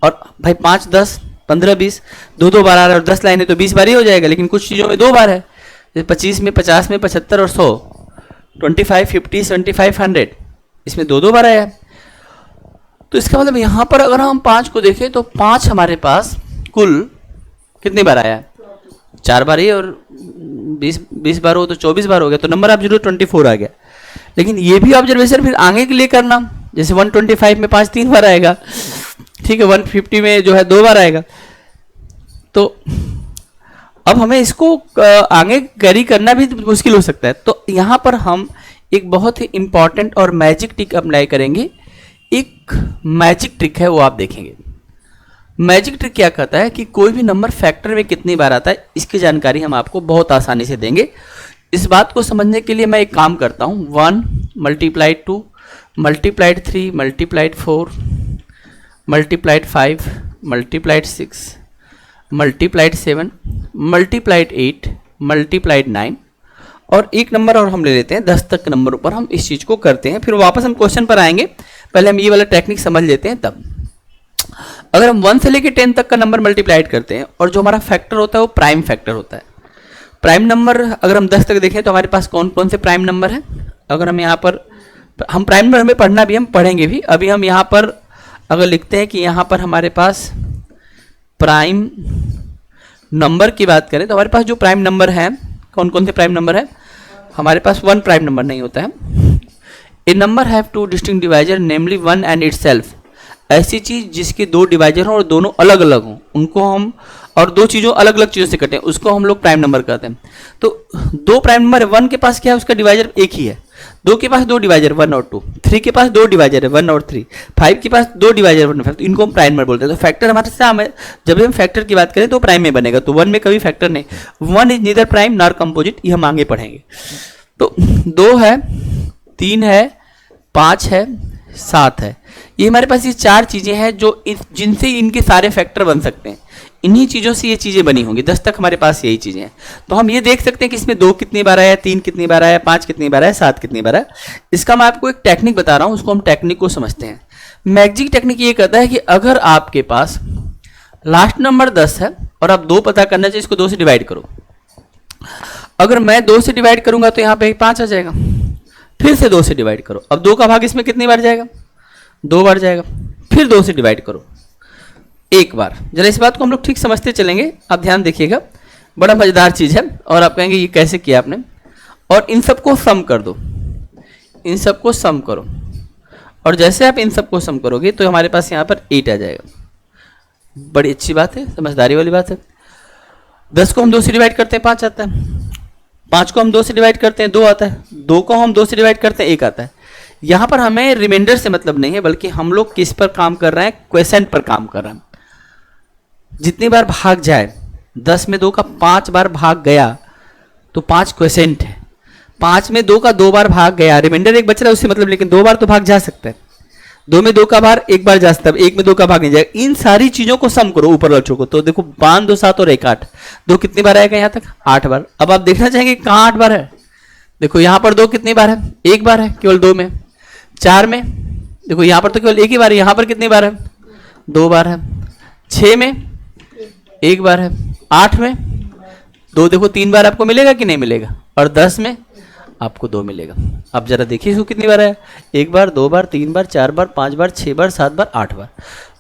और भाई 5, 10, 15, 20 2 बार आ रहा है और 10 लाइनें तो 20 बार ही हो जाएगा, लेकिन कुछ चीज़ों में 2 बार है, जैसे 25 में, 50 में, 75 और 100, 25, 50, 75, 100, इसमें 2 बार आया है। तो इसका मतलब यहाँ पर अगर हम 5 को देखें तो 5 हमारे पास कुल कितनी बार आया है? 4 बार ही, और 20 बार हो तो 24 बार हो गया, तो नंबर ऑफ 24 आ गया। लेकिन ये भी ऑब्जर्वेशन फिर आगे के लिए करना, जैसे 125 में 5 3 बार आएगा, ठीक है, 150 में जो है 2 बार आएगा। तो अब हमें इसको आगे कैरी करना भी मुश्किल हो सकता है। तो यहाँ पर हम एक बहुत ही इंपॉर्टेंट और मैजिक ट्रिक अप्लाई करेंगे। एक मैजिक ट्रिक है, वो आप देखेंगे। मैजिक ट्रिक क्या कहता है कि कोई भी नंबर फैक्टर में कितनी बार आता है, इसकी जानकारी हम आपको बहुत आसानी से देंगे। इस बात को समझने के लिए मैं एक काम करता हूँ, 1 × 2 × 3 × 4 × 5 × 6 × 7 × 8 × 9 और एक नंबर और हम ले लेते हैं 10 तक नंबरों पर हम इस चीज़ को करते हैं। फिर वापस हम क्वेश्चन पर आएंगे, पहले हम ये वाला टेक्निक समझ लेते हैं। तब अगर हम 1 से लेकर 10 तक का नंबर मल्टीप्लाइड करते हैं और जो हमारा फैक्टर होता है वो प्राइम फैक्टर होता है। प्राइम नंबर अगर हम 10 तक देखें तो हमारे पास कौन कौन से प्राइम नंबर हैं। अगर हम यहाँ पर, हम प्राइम नंबर हमें पढ़ना भी, हम पढ़ेंगे भी। अभी हम यहाँ पर अगर लिखते हैं कि यहाँ पर हमारे पास प्राइम नंबर की बात करें तो हमारे पास जो प्राइम नंबर हैं, कौन कौन से प्राइम नंबर है? हमारे पास 1 प्राइम नंबर नहीं होता है। A number have 2 distinct divisor namely 1 and itself. ऐसी चीज जिसके 2 डिवाइजर हों और दोनों अलग अलग हों, उनको हम, और 2 चीज़ों अलग अलग चीज़ों से कटे, उसको हम लोग प्राइम नंबर कहते हैं। तो 2 प्राइम नंबर है, 1 के पास क्या है, उसका डिवाइजर एक ही है। 2 के पास 2 डिवाइजर 1 और 2, 3 के पास 2 डिवाइजर है 1 और 3, 5 के पास 2 डिवाइजर 1 और 5, तो इनको हम प्राइम नंबर बोलते हैं। तो फैक्टर हमारे सामने, जब भी हम फैक्टर की बात करें तो प्राइम में बनेगा, तो 1 में कभी फैक्टर नहीं। 1 is neither prime nor composite, ये हम आगे पढ़ेंगे। तो 2 है, 3 है, 5 है, 7 है, ये हमारे पास ये 4 चीज़ें हैं जो जिनसे इनके सारे फैक्टर बन सकते हैं। इन्हीं चीज़ों से ये चीज़ें बनी होंगी। 10 तक हमारे पास यही चीज़ें हैं। तो हम ये देख सकते हैं कि इसमें 2 कितनी बार आया, 3 कितनी बार आया, 5 कितनी बार आया, 7 कितनी बार आया। इसका मैं आपको एक टेक्निक बता रहा हूँ, उसको हम टेक्निक को समझते हैं। मैजिक टेक्निक ये कहता है कि अगर आपके पास लास्ट नंबर 10 है और आप 2 पता करना चाहिए, इसको 2 से डिवाइड करो। अगर मैं 2 से डिवाइड करूंगा तो यहाँ पे 5 आ जाएगा, फिर से 2 से डिवाइड करो। अब 2 का भाग इसमें कितनी बार जाएगा? 2 बार जाएगा, फिर 2 से डिवाइड करो एक बार। जरा इस बात को हम लोग ठीक समझते चलेंगे, आप ध्यान देखिएगा, बड़ा मज़ेदार चीज़ है। और आप कहेंगे ये कैसे किया आपने। और इन सबको सम कर दो, इन सबको सम करो, और जैसे आप इन सबको सम करोगे तो हमारे पास यहाँ पर 8 आ जाएगा। बड़ी अच्छी बात है, समझदारी वाली बात है। 10 को हम 2 से डिवाइड करते हैं 5 आता है, 5 को हम 2 से डिवाइड करते हैं 2 आता है, 2 को हम 2 से डिवाइड करते हैं 1 आता है। यहाँ पर हमें रिमाइंडर से मतलब नहीं है, बल्कि हम लोग किस पर काम कर रहे हैं, क्वेश्चन पर काम कर रहे हैं। जितनी बार भाग जाए, 10 में 2 का 5 बार भाग गया तो 5 क्वेश्चन है, 5 में 2 का 2 बार भाग गया, रिमाइंडर 1 बच रहा है उससे मतलब, लेकिन 2 बार तो भाग जा सकता है। 2 में 2 का बार 1 बार जा सकता है, 1 में 2 का भाग नहीं जाएगा। इन सारी चीजों को सम करो ऊपर बच्चों को, तो देखो 5 2 7 और 1 8, 2 कितनी बार आएगा यहाँ तक, 8 बार। अब आप देखना चाहेंगे कहाँ 8 बार है, देखो यहाँ पर 2 कितनी बार है, 1 बार है केवल 2 में। 4 में देखो यहाँ पर तो केवल 1 ही बार है, यहाँ पर कितनी बार है, 2 बार है। 6 में 1 बार है। 8 में 2, देखो 3 बार आपको मिलेगा कि नहीं मिलेगा, और 10 में आपको 2 मिलेगा। अब जरा देखिए इसको कितनी बार है, 1 बार 2 बार 3 बार 4 बार 5 बार 6 बार 7 बार 8 बार,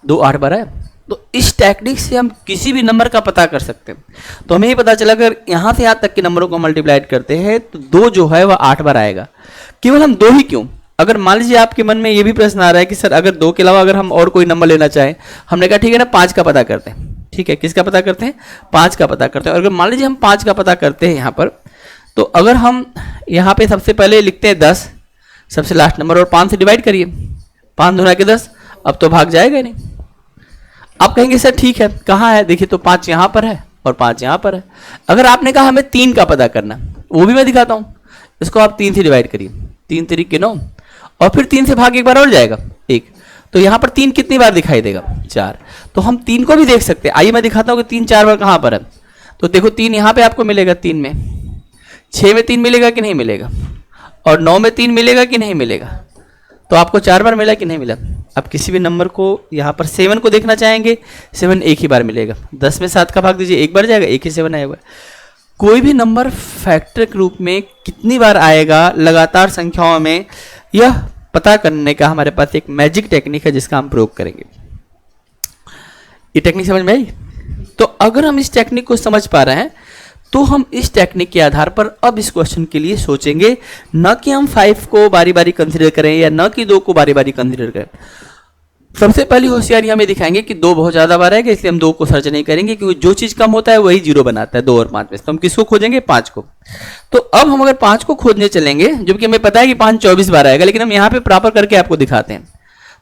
2 8 बार है। तो इस टेक्निक से हम किसी भी नंबर का पता कर सकते हैं। तो हमें ये पता चला अगर यहाँ से यहाँ तक के नंबरों को मल्टीप्लाइड करते हैं तो 2 जो है वह 8 बार आएगा। केवल हम 2 ही क्यों, अगर मान लीजिए आपके मन में ये भी प्रश्न आ रहा है कि सर अगर 2 के अलावा अगर हम और कोई नंबर लेना चाहें, हमने कहा ठीक है ना 5 का पता करते हैं। ठीक है, किसका पता करते हैं, 5 का पता करते हैं। और अगर मान लीजिए हम 5 का पता करते हैं यहाँ पर, तो अगर हम यहाँ पे सबसे पहले लिखते हैं 10, सबसे लास्ट नंबर, और 5 से डिवाइड करिए, 5 दूना के 10, अब तो भाग जाएगा नहीं। आप कहेंगे सर ठीक है कहाँ है, देखिए तो 5 यहाँ पर है और 5 यहाँ पर है। अगर आपने कहा हमें 3 का पता करना, वो भी मैं दिखाता हूँ। इसको आप 3 से डिवाइड करिए, 3 3 9, और फिर 3 से भाग एक बार और जाएगा 1, तो यहाँ पर 3 कितनी बार दिखाई देगा, 4। तो हम 3 को भी देख सकते हैं। आइए मैं दिखाता हूँ कि 3 4 बार कहाँ पर है। तो देखो 3 यहाँ पे आपको मिलेगा 3 में, 6 में 3 मिलेगा कि नहीं मिलेगा, और 9 में 3 मिलेगा कि नहीं मिलेगा। तो आपको 4 बार मिला कि नहीं मिला। आप किसी भी नंबर को यहाँ पर 7 को देखना चाहेंगे, 7 एक ही बार मिलेगा। 10 में 7 का भाग दीजिए, 1 बार जाएगा, 1 ही 7 आएगा। कोई भी नंबर फैक्टर के रूप में कितनी बार आएगा लगातार संख्याओं में, यह पता करने का हमारे पास एक मैजिक टेक्निक है जिसका हम प्रयोग करेंगे। ये टेक्निक समझ में आई? तो अगर हम इस टेक्निक को समझ पा रहे हैं तो हम इस टेक्निक के आधार पर अब इस क्वेश्चन के लिए सोचेंगे, न कि हम 5 को बारी बारी कंसीडर करें या न कि 2 को बारी बारी कंसीडर करें। सबसे पहली होशियारी हमें दिखाएंगे कि 2 बहुत ज्यादा बार आएगा, इसलिए हम 2 को सर्च नहीं करेंगे, क्योंकि जो चीज कम होता है वही 0 बनाता है 2 और 5 में। तो हम किसको खोजेंगे, 5 को। तो अब हम अगर 5 को खोजने चलेंगे, जबकि हमें पता है कि 5 24 बार आएगा, लेकिन हम यहाँ पे प्रॉपर करके आपको दिखाते हैं।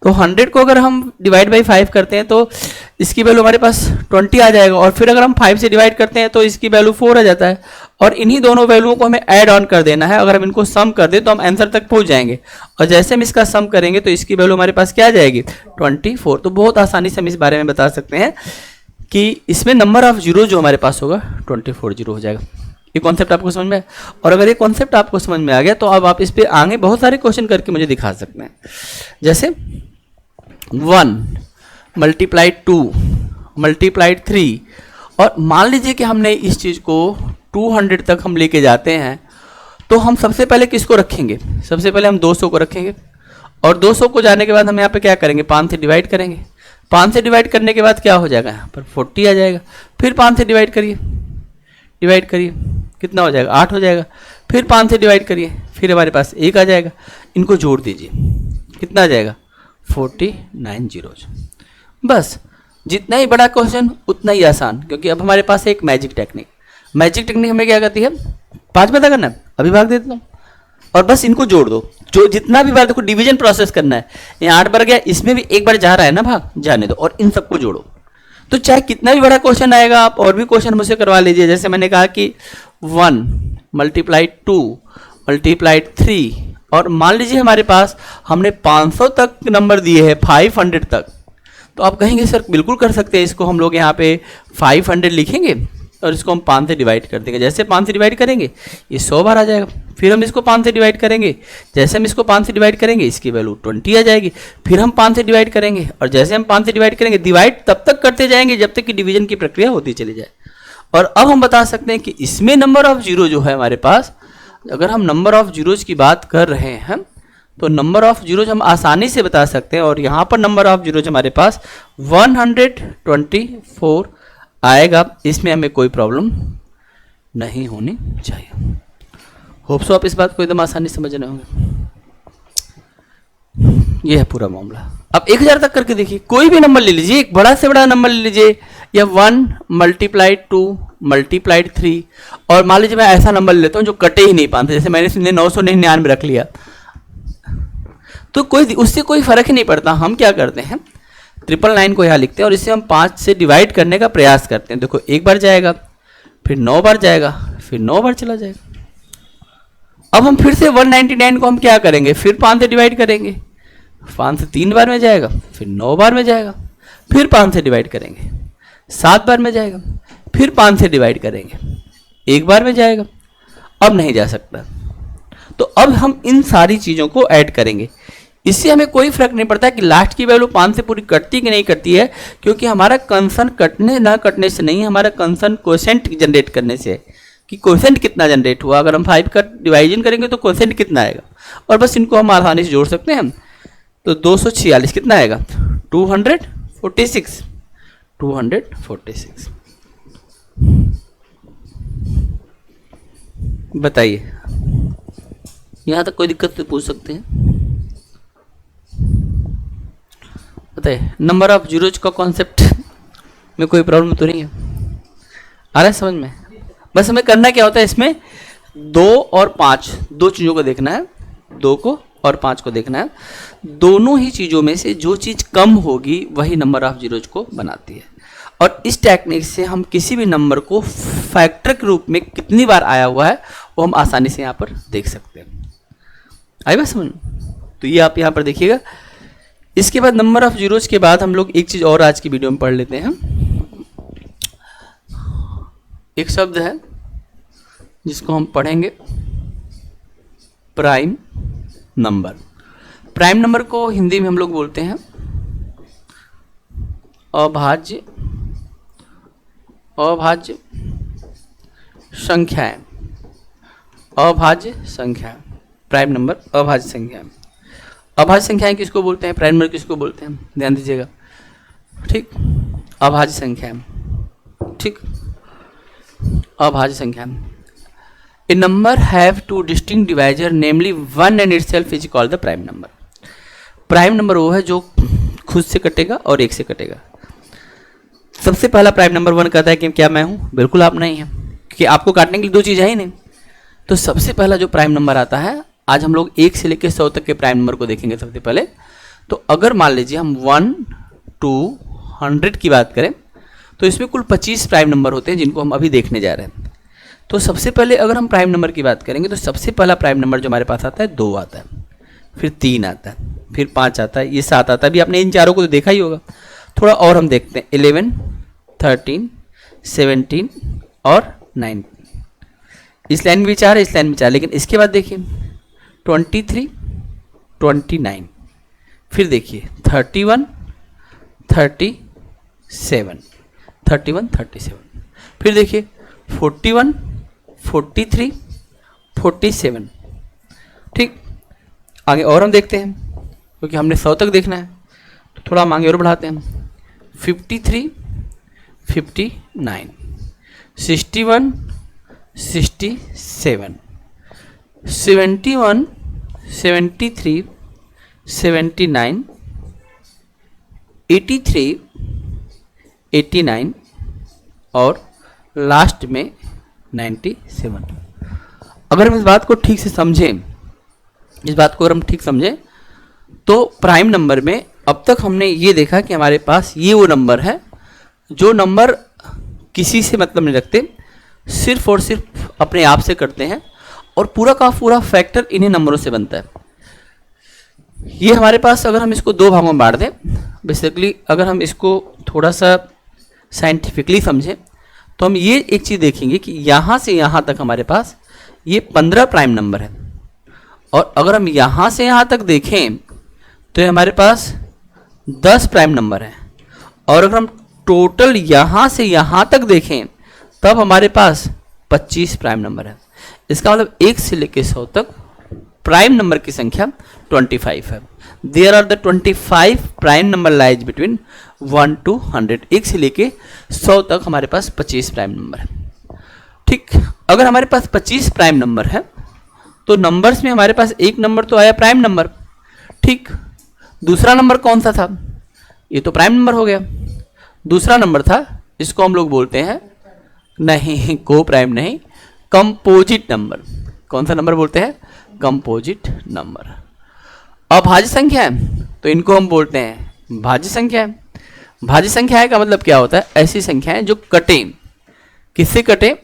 तो 100 को अगर हम डिवाइड बाई 5 करते हैं तो इसकी वैल्यू हमारे पास 20 आ जाएगा, और फिर अगर हम 5 से डिवाइड करते हैं तो इसकी वैल्यू 4 आ जाता है। और इन्हीं दोनों वैल्यूओं को हमें ऐड ऑन कर देना है। अगर हम इनको सम कर दें तो हम आंसर तक पहुंच जाएंगे, और जैसे हम इसका सम करेंगे तो इसकी वैल्यू हमारे पास क्या आ जाएगी, 24। तो बहुत आसानी से हम इस बारे में बता सकते हैं कि इसमें नंबर ऑफ जीरो जो हमारे पास होगा 24 जीरो हो जाएगा। ये कॉन्सेप्ट आपको समझ में आया? और अगर ये कॉन्सेप्ट आपको समझ में आ गया तो अब आप इस पे आगे बहुत सारे क्वेश्चन करके मुझे दिखा सकते हैं। जैसे 1 मल्टीप्लाइड 2 मल्टीप्लाइड 3, और मान लीजिए कि हमने इस चीज़ को 200 तक हम लेके जाते हैं, तो हम सबसे पहले किसको रखेंगे, सबसे पहले हम 200 को रखेंगे, और 200 को जाने के बाद हम यहाँ पे क्या करेंगे, 5 से डिवाइड करेंगे। 5 से डिवाइड करने के बाद क्या हो जाएगा, यहाँ पर 40 आ जाएगा। फिर 5 से डिवाइड करिए, डिवाइड करिए, कितना हो जाएगा, 8 हो जाएगा। फिर 5 से डिवाइड करिए, फिर हमारे पास 1 आ जाएगा। इनको जोड़ दीजिए, कितना आ जाएगा, 49 जीरोज। बस जितना ही बड़ा क्वेश्चन उतना ही आसान, क्योंकि अब हमारे पास एक मैजिक टेक्निक हमें क्या कहती है, 5 पता करना है, अभी भाग देता हूँ, और बस इनको जोड़ दो। जो जितना भी बार देखो डिवीजन प्रोसेस करना है, ये 8 बार गया, इसमें भी 1 बार जा रहा है ना भाग, जाने दो, और इन सबको जोड़ो। तो चाहे कितना भी बड़ा क्वेश्चन आएगा, आप और भी क्वेश्चन मुझसे करवा लीजिए। जैसे मैंने कहा कि 1 मल्टीप्लाइड 2 मल्टीप्लाइड 3, और मान लीजिए हमारे पास हमने 500 तक नंबर दिए हैं, 500 तक, तो आप कहेंगे सर बिल्कुल कर सकते हैं, इसको हम लोग यहाँ पे 500 लिखेंगे और इसको हम 5 से डिवाइड कर देंगे। जैसे 5 से डिवाइड करेंगे ये 100 बार आ जाएगा। फिर हम इसको 5 से डिवाइड करेंगे, जैसे हम इसको 5 से डिवाइड करेंगे इसकी वैल्यू 20 आ जाएगी। फिर हम 5 से डिवाइड करेंगे, और जैसे हम 5 से डिवाइड करेंगे, डिवाइड तब तक करते जाएंगे जब तक कि डिवीजन की प्रक्रिया होती चली जाए। और अब हम बता सकते हैं कि इसमें नंबर ऑफ जीरो जो है हमारे पास, अगर हम नंबर ऑफ जीरोज की बात कर रहे हैं तो नंबर ऑफ जीरोज हम आसानी से बता सकते हैं, और यहाँ पर नंबर ऑफ जीरोज हमारे पास 124 आएगा, इसमें हमें कोई प्रॉब्लम नहीं होनी चाहिए। होप सो आप इस बात को एकदम आसानी से समझ रहे होंगे। ये है पूरा मामला। अब 1000 तक करके देखिए, कोई भी नंबर ले लीजिए, एक बड़ा से बड़ा नंबर ले लीजिए, या 1 × 2 × 3, और मान लीजिए मैं ऐसा नंबर लेता हूँ जो कटे ही नहीं पाते, जैसे मैंने इसने 999 रख लिया, तो कोई उससे कोई फर्क ही नहीं पड़ता। हम क्या करते हैं, 999 को यहाँ लिखते हैं और इसे हम 5 से डिवाइड करने का प्रयास करते हैं। देखो, एक बार जाएगा, फिर 9 बार जाएगा, फिर 9 बार चला जाएगा। अब हम फिर से 199 को हम क्या करेंगे, फिर 5 से डिवाइड करेंगे, 5 से 3 बार में जाएगा, फिर 9 बार में जाएगा, फिर 5 से डिवाइड करेंगे, 7 बार में जाएगा, फिर 5 से डिवाइड करेंगे, 1 बार में जाएगा, अब नहीं जा सकता। तो अब हम इन सारी चीज़ों को ऐड करेंगे। इससे हमें कोई फर्क नहीं पड़ता कि लास्ट की वैल्यू 5 से पूरी कटती कि नहीं कटती है, क्योंकि हमारा कंसर्न कटने ना कटने से नहीं, हमारा कंसर्न क्वोशेंट जनरेट करने से है कि क्वोशेंट कितना जनरेट हुआ। अगर हम 5 का डिवाइजन करेंगे तो क्वोशेंट कितना आएगा, और बस इनको हम आसानी से जोड़ सकते हैं। तो 246 कितना आएगा, 246, 246। बताइए, यहाँ तक कोई दिक्कत तो पूछ सकते हैं। बताइए, नंबर ऑफ जीरोज का कॉन्सेप्ट में कोई प्रॉब्लम तो नहीं है? आ रहा है समझ में? बस हमें करना क्या होता है, इसमें 2 और 5 दो चीज़ों को देखना है, 2 को और 5 को देखना है। दोनों ही चीज़ों में से जो चीज़ कम होगी वही नंबर ऑफ जीरोज को बनाती है, और इस टेक्निक से हम किसी भी नंबर को फैक्टर के रूप में कितनी बार आया हुआ है वो हम आसानी से यहाँ पर देख सकते हैं। आई बात समझ? तो ये आप यहाँ पर देखिएगा। इसके बाद नंबर ऑफ जीरोज के बाद हम लोग एक चीज़ और आज की वीडियो में पढ़ लेते हैं। एक शब्द है जिसको हम पढ़ेंगे प्राइम नंबर। प्राइम नंबर को हिंदी में हम लोग बोलते हैं अभाज्य संख्याएं। अभाज्य संख्याएं, प्राइम नंबर अभाज्य संख्याएं। अभाज्य संख्याएं किसको बोलते हैं, प्राइम नंबर किसको बोलते हैं, ध्यान दीजिएगा। ठीक, अभाज्य संख्याएं। ठीक, अभाज्य संख्याएं। A number have two distinct divisor namely 1 and itself is called the prime number. Prime number वो है जो खुद से कटेगा और 1 से कटेगा। सबसे पहला प्राइम नंबर 1 कहता है कि क्या मैं हूं? बिल्कुल आप नहीं हैं, क्योंकि आपको काटने के लिए 2 चीज़ है ही नहीं। तो सबसे पहला जो प्राइम नंबर आता है, आज हम लोग 1 से लेकर 100 तक के प्राइम नंबर को देखेंगे सबसे पहले। तो अगर मान लीजिए हम 1 to 100 की बात करें तो इसमें कुल 25 प्राइम नंबर होते हैं जिनको हम अभी देखने जा रहे हैं। तो सबसे पहले अगर हम प्राइम नंबर की बात करेंगे तो सबसे पहला प्राइम नंबर जो हमारे पास आता है 2 आता है, फिर 3 आता है, फिर 5 आता है, ये 7 आता है। अभी आपने इन चारों को तो देखा ही होगा। थोड़ा और हम देखते हैं, 11, 13, 17 और 19। इस लाइन में भी 4 है, इस लाइन में 4, लेकिन इसके बाद देखिए 23, 29, फिर देखिए 31, 37, 31, 37, फिर देखिए 41, 43, 47। ठीक, आगे और हम देखते हैं क्योंकि हमने 100 तक देखना है, तो थोड़ा हम आगे और बढ़ाते हैं। 53, 59, 61, 67, 71, 73, 79, 83, 89 और लास्ट में 97। अगर हम इस बात को ठीक से समझें, तो प्राइम नंबर में अब तक हमने ये देखा कि हमारे पास ये वो नंबर है जो नंबर किसी से मतलब नहीं रखते, सिर्फ और सिर्फ अपने आप से करते हैं, और पूरा का पूरा फैक्टर इन्हीं नंबरों से बनता है। ये हमारे पास, अगर हम इसको 2 भागों में बांट दें, बेसिकली अगर हम इसको थोड़ा सा साइंटिफिकली समझें तो हम ये एक चीज़ देखेंगे कि यहाँ से यहाँ तक हमारे पास ये 15 प्राइम नंबर है, और अगर हम यहाँ से यहाँ तक देखें तो हमारे पास 10 प्राइम नंबर हैं, और अगर हम टोटल यहाँ से यहाँ तक देखें तब हमारे पास 25 प्राइम नंबर है। इसका मतलब 1 से लेकर 100 तक प्राइम नंबर की संख्या 25 है। There are the 25 prime number lies between 1 to 100, 1 से लेके 100 तक हमारे पास 25 प्राइम नंबर है। ठीक, अगर हमारे पास 25 प्राइम नंबर है तो नंबर्स में हमारे पास एक नंबर तो आया प्राइम नंबर। ठीक, दूसरा नंबर कौन सा था? ये तो प्राइम नंबर हो गया। दूसरा नंबर था, इसको हम लोग बोलते हैं, नहीं को प्राइम नहीं, कंपोजिट नंबर। कौन सा नंबर बोलते हैं? Composite number. अभाज्य संख्या है तो इनको हम बोलते हैं भाज्य संख्या है। भाज्य संख्या का मतलब क्या होता है? ऐसी संख्याएं जो कटे, किससे कटे?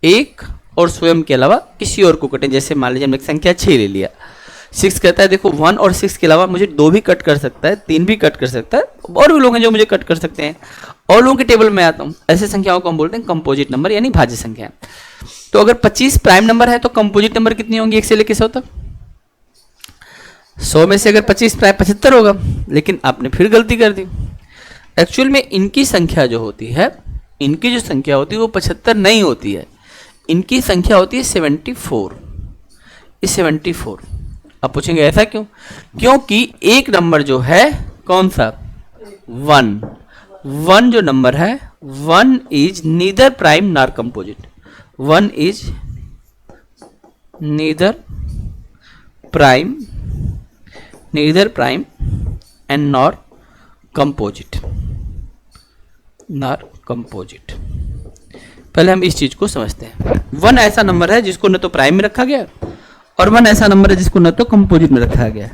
एक और स्वयं के अलावा किसी और को कटे। जैसे मान लीजिए हमने संख्या 6 ले लिया, 6 कहता है देखो 1 और 6 के अलावा मुझे 2 भी कट कर सकता है, 3 भी कट कर सकता है, और भी लोग हैं जो मुझे कट कर सकते हैं, और लोगों के टेबल में आता हूँ। ऐसे संख्याओं को हम बोलते हैं कंपोजिट नंबर यानी भाज्य संख्या। तो अगर 25 प्राइम नंबर है तो कंपोजिट नंबर कितनी होंगी 1 से लेकर 100 तक? 100 में से अगर 25 प्राइम 75 होगा, लेकिन आपने फिर गलती कर दी। एक्चुअल में इनकी संख्या जो होती है, इनकी जो संख्या होती है वो 75 नहीं होती है, इनकी संख्या होती है 74। इस 74। अब पूछेंगे ऐसा क्यों? क्योंकि एक नंबर जो है कौन सा? 1। 1 जो नंबर है, 1 is neither prime nor composite. 1 is neither prime and nor composite. पहले हम इस चीज को समझते हैं। 1 ऐसा नंबर है जिसको न तो प्राइम में रखा गया, और 1 ऐसा नंबर है जिसको न तो कंपोजिट में रखा गया।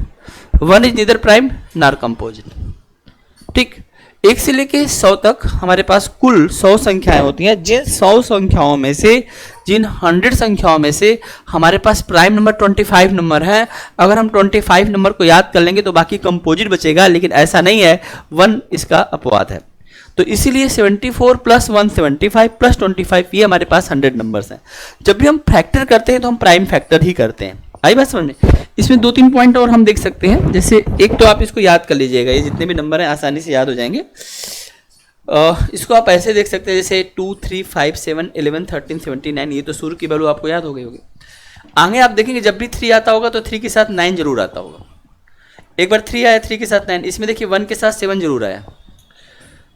1 is neither prime nor composite. ठीक, 1 से लेके 100 तक हमारे पास कुल 100 संख्याएं होती हैं। जिन 100 संख्याओं में से, जिन 100 संख्याओं में से हमारे पास प्राइम नंबर 25 नंबर है। अगर हम 25 नंबर को याद कर लेंगे तो बाकी कंपोजिट बचेगा, लेकिन ऐसा नहीं है, 1 इसका अपवाद है। तो इसीलिए 74 + 1 75 + 25 ये हमारे पास 100 नंबर्स हैं। जब भी हम फैक्टर करते हैं तो हम प्राइम फैक्टर ही करते हैं। आई बात समझ में? इसमें 2-3 पॉइंट और हम देख सकते हैं। जैसे एक तो आप इसको याद कर लीजिएगा, ये जितने भी नंबर हैं आसानी से याद हो जाएंगे। इसको आप ऐसे देख सकते हैं जैसे 2, 3, 5, 7, 11, 13, 79। ये तो सूर्य की वैल्यू आपको याद हो गई होगी। आगे आप देखेंगे जब भी 3 आता होगा तो 3 के साथ 9 जरूर आता होगा। एक बार 3 आया 3 के साथ 9, इसमें देखिए 1 के साथ 7 जरूर आया,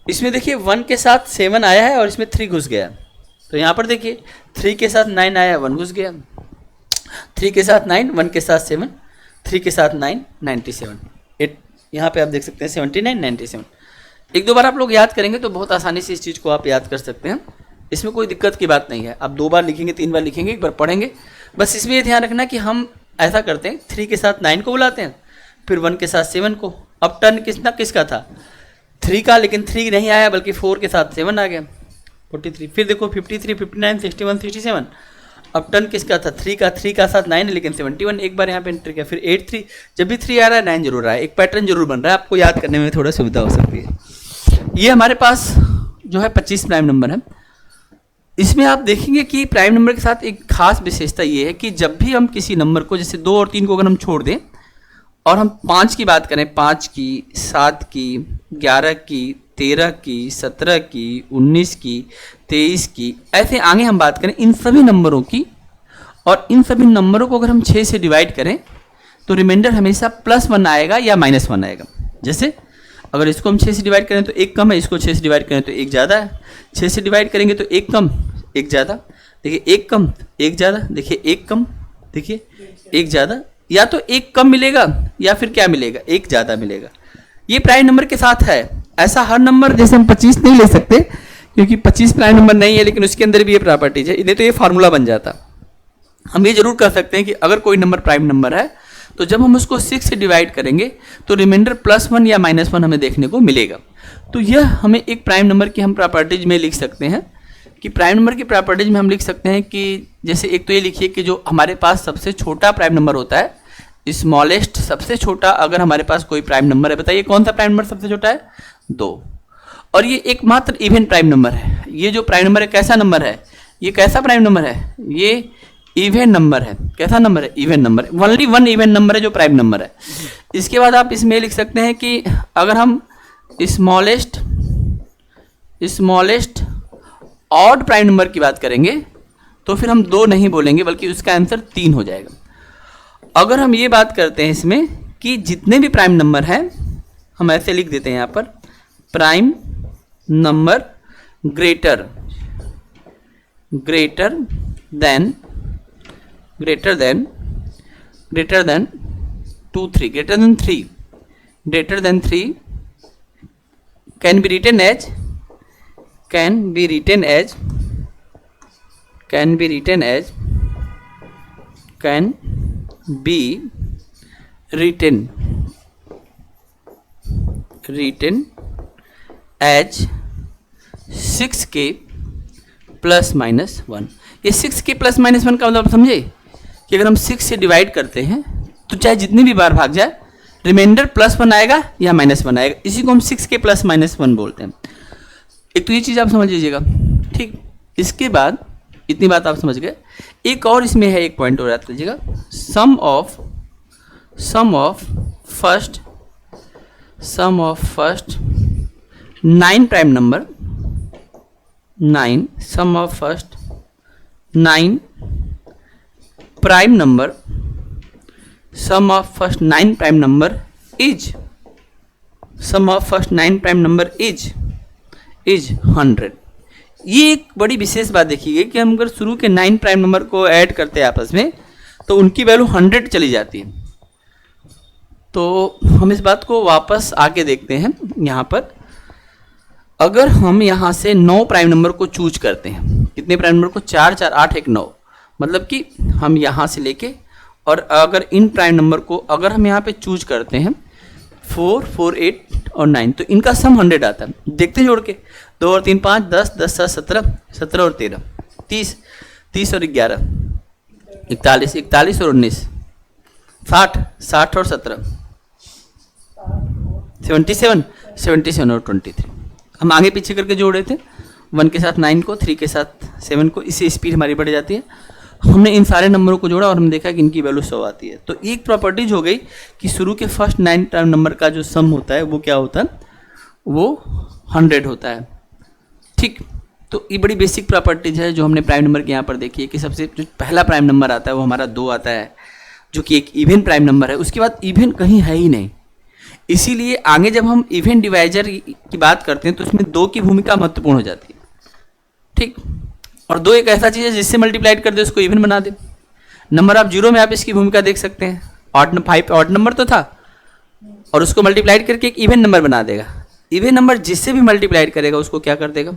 इसमें देखिए 1 के साथ 7 आया है और इसमें 3 घुस गया। तो यहाँ पर देखिए 3 के साथ 9 आया, 1 घुस गया, 3 के साथ 9, 1 के साथ 7, 3 के साथ 9, 97, 8। यहाँ पे आप देख सकते हैं 79, 97। एक दो बार आप लोग याद करेंगे तो बहुत आसानी से इस चीज़ को आप याद कर सकते हैं। इसमें कोई दिक्कत की बात नहीं है। आप 2 बार लिखेंगे, 3 बार लिखेंगे, 1 बार पढ़ेंगे। बस इसमें ये ध्यान रखना कि हम ऐसा करते हैं, 3 के साथ 9 को बुलाते हैं, फिर 1 के साथ 7 को। अब टर्न किसका था? 3 का, लेकिन 3 नहीं आया बल्कि 4 के साथ 7 आ गया, 43। फिर देखो 53, 59, 61, 67। अब टर्न किसका था? 3 का, 3 का साथ 9 है लेकिन 71 एक बार यहाँ पे एंटर किया। फिर 8, 3। जब भी 3 आ रहा है 9 जरूर आया। एक पैटर्न जरूर बन रहा है, आपको याद करने में थोड़ा सुविधा हो सकती है। ये हमारे पास जो है 25 प्राइम नंबर है। इसमें आप देखेंगे कि प्राइम नंबर के साथ एक खास विशेषता ये है कि जब भी हम किसी नंबर को, जैसे 2 और 3 को अगर हम छोड़ दें और हम 5 की बात करें, 5 की, 7 की, 11 की, 13 की, 17 की, 19 की, 23 की, ऐसे आगे हम बात करें इन सभी नंबरों की, और इन सभी नंबरों को अगर हम 6 से डिवाइड करें तो रिमाइंडर हमेशा +1 आएगा या -1 आएगा। जैसे अगर इसको हम 6 से डिवाइड करें तो 1 कम है, इसको 6 से डिवाइड करें तो 1 ज़्यादा है, 6 से डिवाइड करेंगे तो 1 कम 1 ज़्यादा, देखिए 1 कम 1 ज़्यादा, देखिए 1 कम, देखिए 1 ज़्यादा, या तो 1 कम मिलेगा या फिर क्या मिलेगा, 1 ज़्यादा मिलेगा। ये प्राइम नंबर के साथ है। ऐसा हर नंबर, जैसे हम 25 नहीं ले सकते क्योंकि 25 प्राइम नंबर नहीं है, लेकिन उसके अंदर भी ये प्रॉपर्टीज है, इन्हें तो ये फार्मूला बन जाता। हम ये जरूर कर सकते हैं कि अगर कोई नंबर प्राइम नंबर है तो जब हम उसको 6 से डिवाइड करेंगे तो रिमाइंडर +1 या -1 हमें देखने को मिलेगा। तो यह हमें एक प्राइम नंबर की हम प्रॉपर्टीज में लिख सकते हैं कि प्राइम नंबर की प्रॉपर्टीज में हम लिख सकते हैं कि जैसे एक तो ये लिखिए कि जो हमारे पास सबसे छोटा प्राइम नंबर होता है, स्मॉलेस्ट, सबसे छोटा अगर हमारे पास कोई प्राइम नंबर है, बताइए कौन सा प्राइम नंबर सबसे छोटा है? 2। और ये एकमात्र इवन प्राइम नंबर है। ये जो प्राइम नंबर है कैसा नंबर है? ये कैसा प्राइम नंबर है? ये इवन नंबर है। कैसा नंबर है? इवन नंबर है। ओनली 1 इवन नंबर है जो प्राइम नंबर है। इसके बाद आप इसमें लिख सकते हैं कि अगर हम स्मॉलेस्ट ऑड प्राइम नंबर की बात करेंगे तो फिर हम 2 नहीं बोलेंगे बल्कि उसका आंसर 3 हो जाएगा। अगर हम ये बात करते हैं इसमें कि जितने भी प्राइम नंबर हैं, हम ऐसे लिख देते हैं यहाँ पर, prime number greater than 3 can be written as written as 6k plus minus 1। ये 6k प्लस माइनस 1 का मतलब समझे कि अगर हम 6 से डिवाइड करते हैं तो चाहे जितनी भी बार भाग जाए, रिमाइंडर +1 आएगा या -1 आएगा। इसी को हम 6k प्लस माइनस 1 बोलते हैं। एक तो ये चीज़ आप समझ लीजिएगा, ठीक। इसके बाद इतनी बात आप समझ गए। एक और इसमें है, एक पॉइंट और याद कीजिएगा, sum of first 9 prime number, 9 sum of first 9 prime number, sum of first 9 prime number is 100। ये एक बड़ी विशेष बात देखिए कि हम अगर शुरू के 9 प्राइम नंबर को ऐड करते हैं आपस में तो उनकी वैल्यू 100 चली जाती है। तो हम इस बात को वापस आके देखते हैं। यहाँ पर अगर हम यहाँ से 9 प्राइम नंबर को चूज करते हैं, कितने प्राइम नंबर को, 4 4 8 1 9, मतलब कि हम यहाँ से लेके और अगर इन प्राइम नंबर को अगर हम यहाँ पे चूज करते हैं 4 4 8 और 9, तो इनका सम 100 आता है। देखते हैं जोड़ के, 2 और 3 5 10 10 7 17 17 और 13 30 30 और 11 41 41 और 19 60 60 और 17 77 77 और 23। हम आगे पीछे करके जोड़ रहे थे, 1 के साथ 9 को, 3 के साथ 7 को, इससे स्पीड हमारी बढ़ जाती है। हमने इन सारे नंबरों को जोड़ा और हमने देखा कि इनकी वैल्यू 100 आती है। तो एक प्रॉपर्टीज हो गई कि शुरू के फर्स्ट 9 प्राइम नंबर का जो सम होता है वो क्या होता है, वो 100 होता है, ठीक। तो ये बड़ी बेसिक प्रॉपर्टीज है जो हमने प्राइम नंबर के यहाँ पर देखी है कि सबसे जो पहला प्राइम नंबर आता है वो हमारा 2 आता है, जो कि एक इवन प्राइम नंबर है। उसके बाद इवन कहीं है ही नहीं, इसीलिए आगे जब हम इवन डिवाइजर की बात करते हैं तो उसमें 2 की भूमिका महत्वपूर्ण हो जाती है, ठीक। और 2 एक ऐसा चीज़ है जिससे मल्टीप्लाइड कर दे उसको इवन बना दे। नंबर ऑफ 0 में आप इसकी भूमिका देख सकते हैं, 5 ऑड नंबर तो था और उसको मल्टीप्लाइड करके एक इवन नंबर बना देगा। इवन नंबर जिससे भी मल्टीप्लाइड करेगा उसको क्या कर देगा,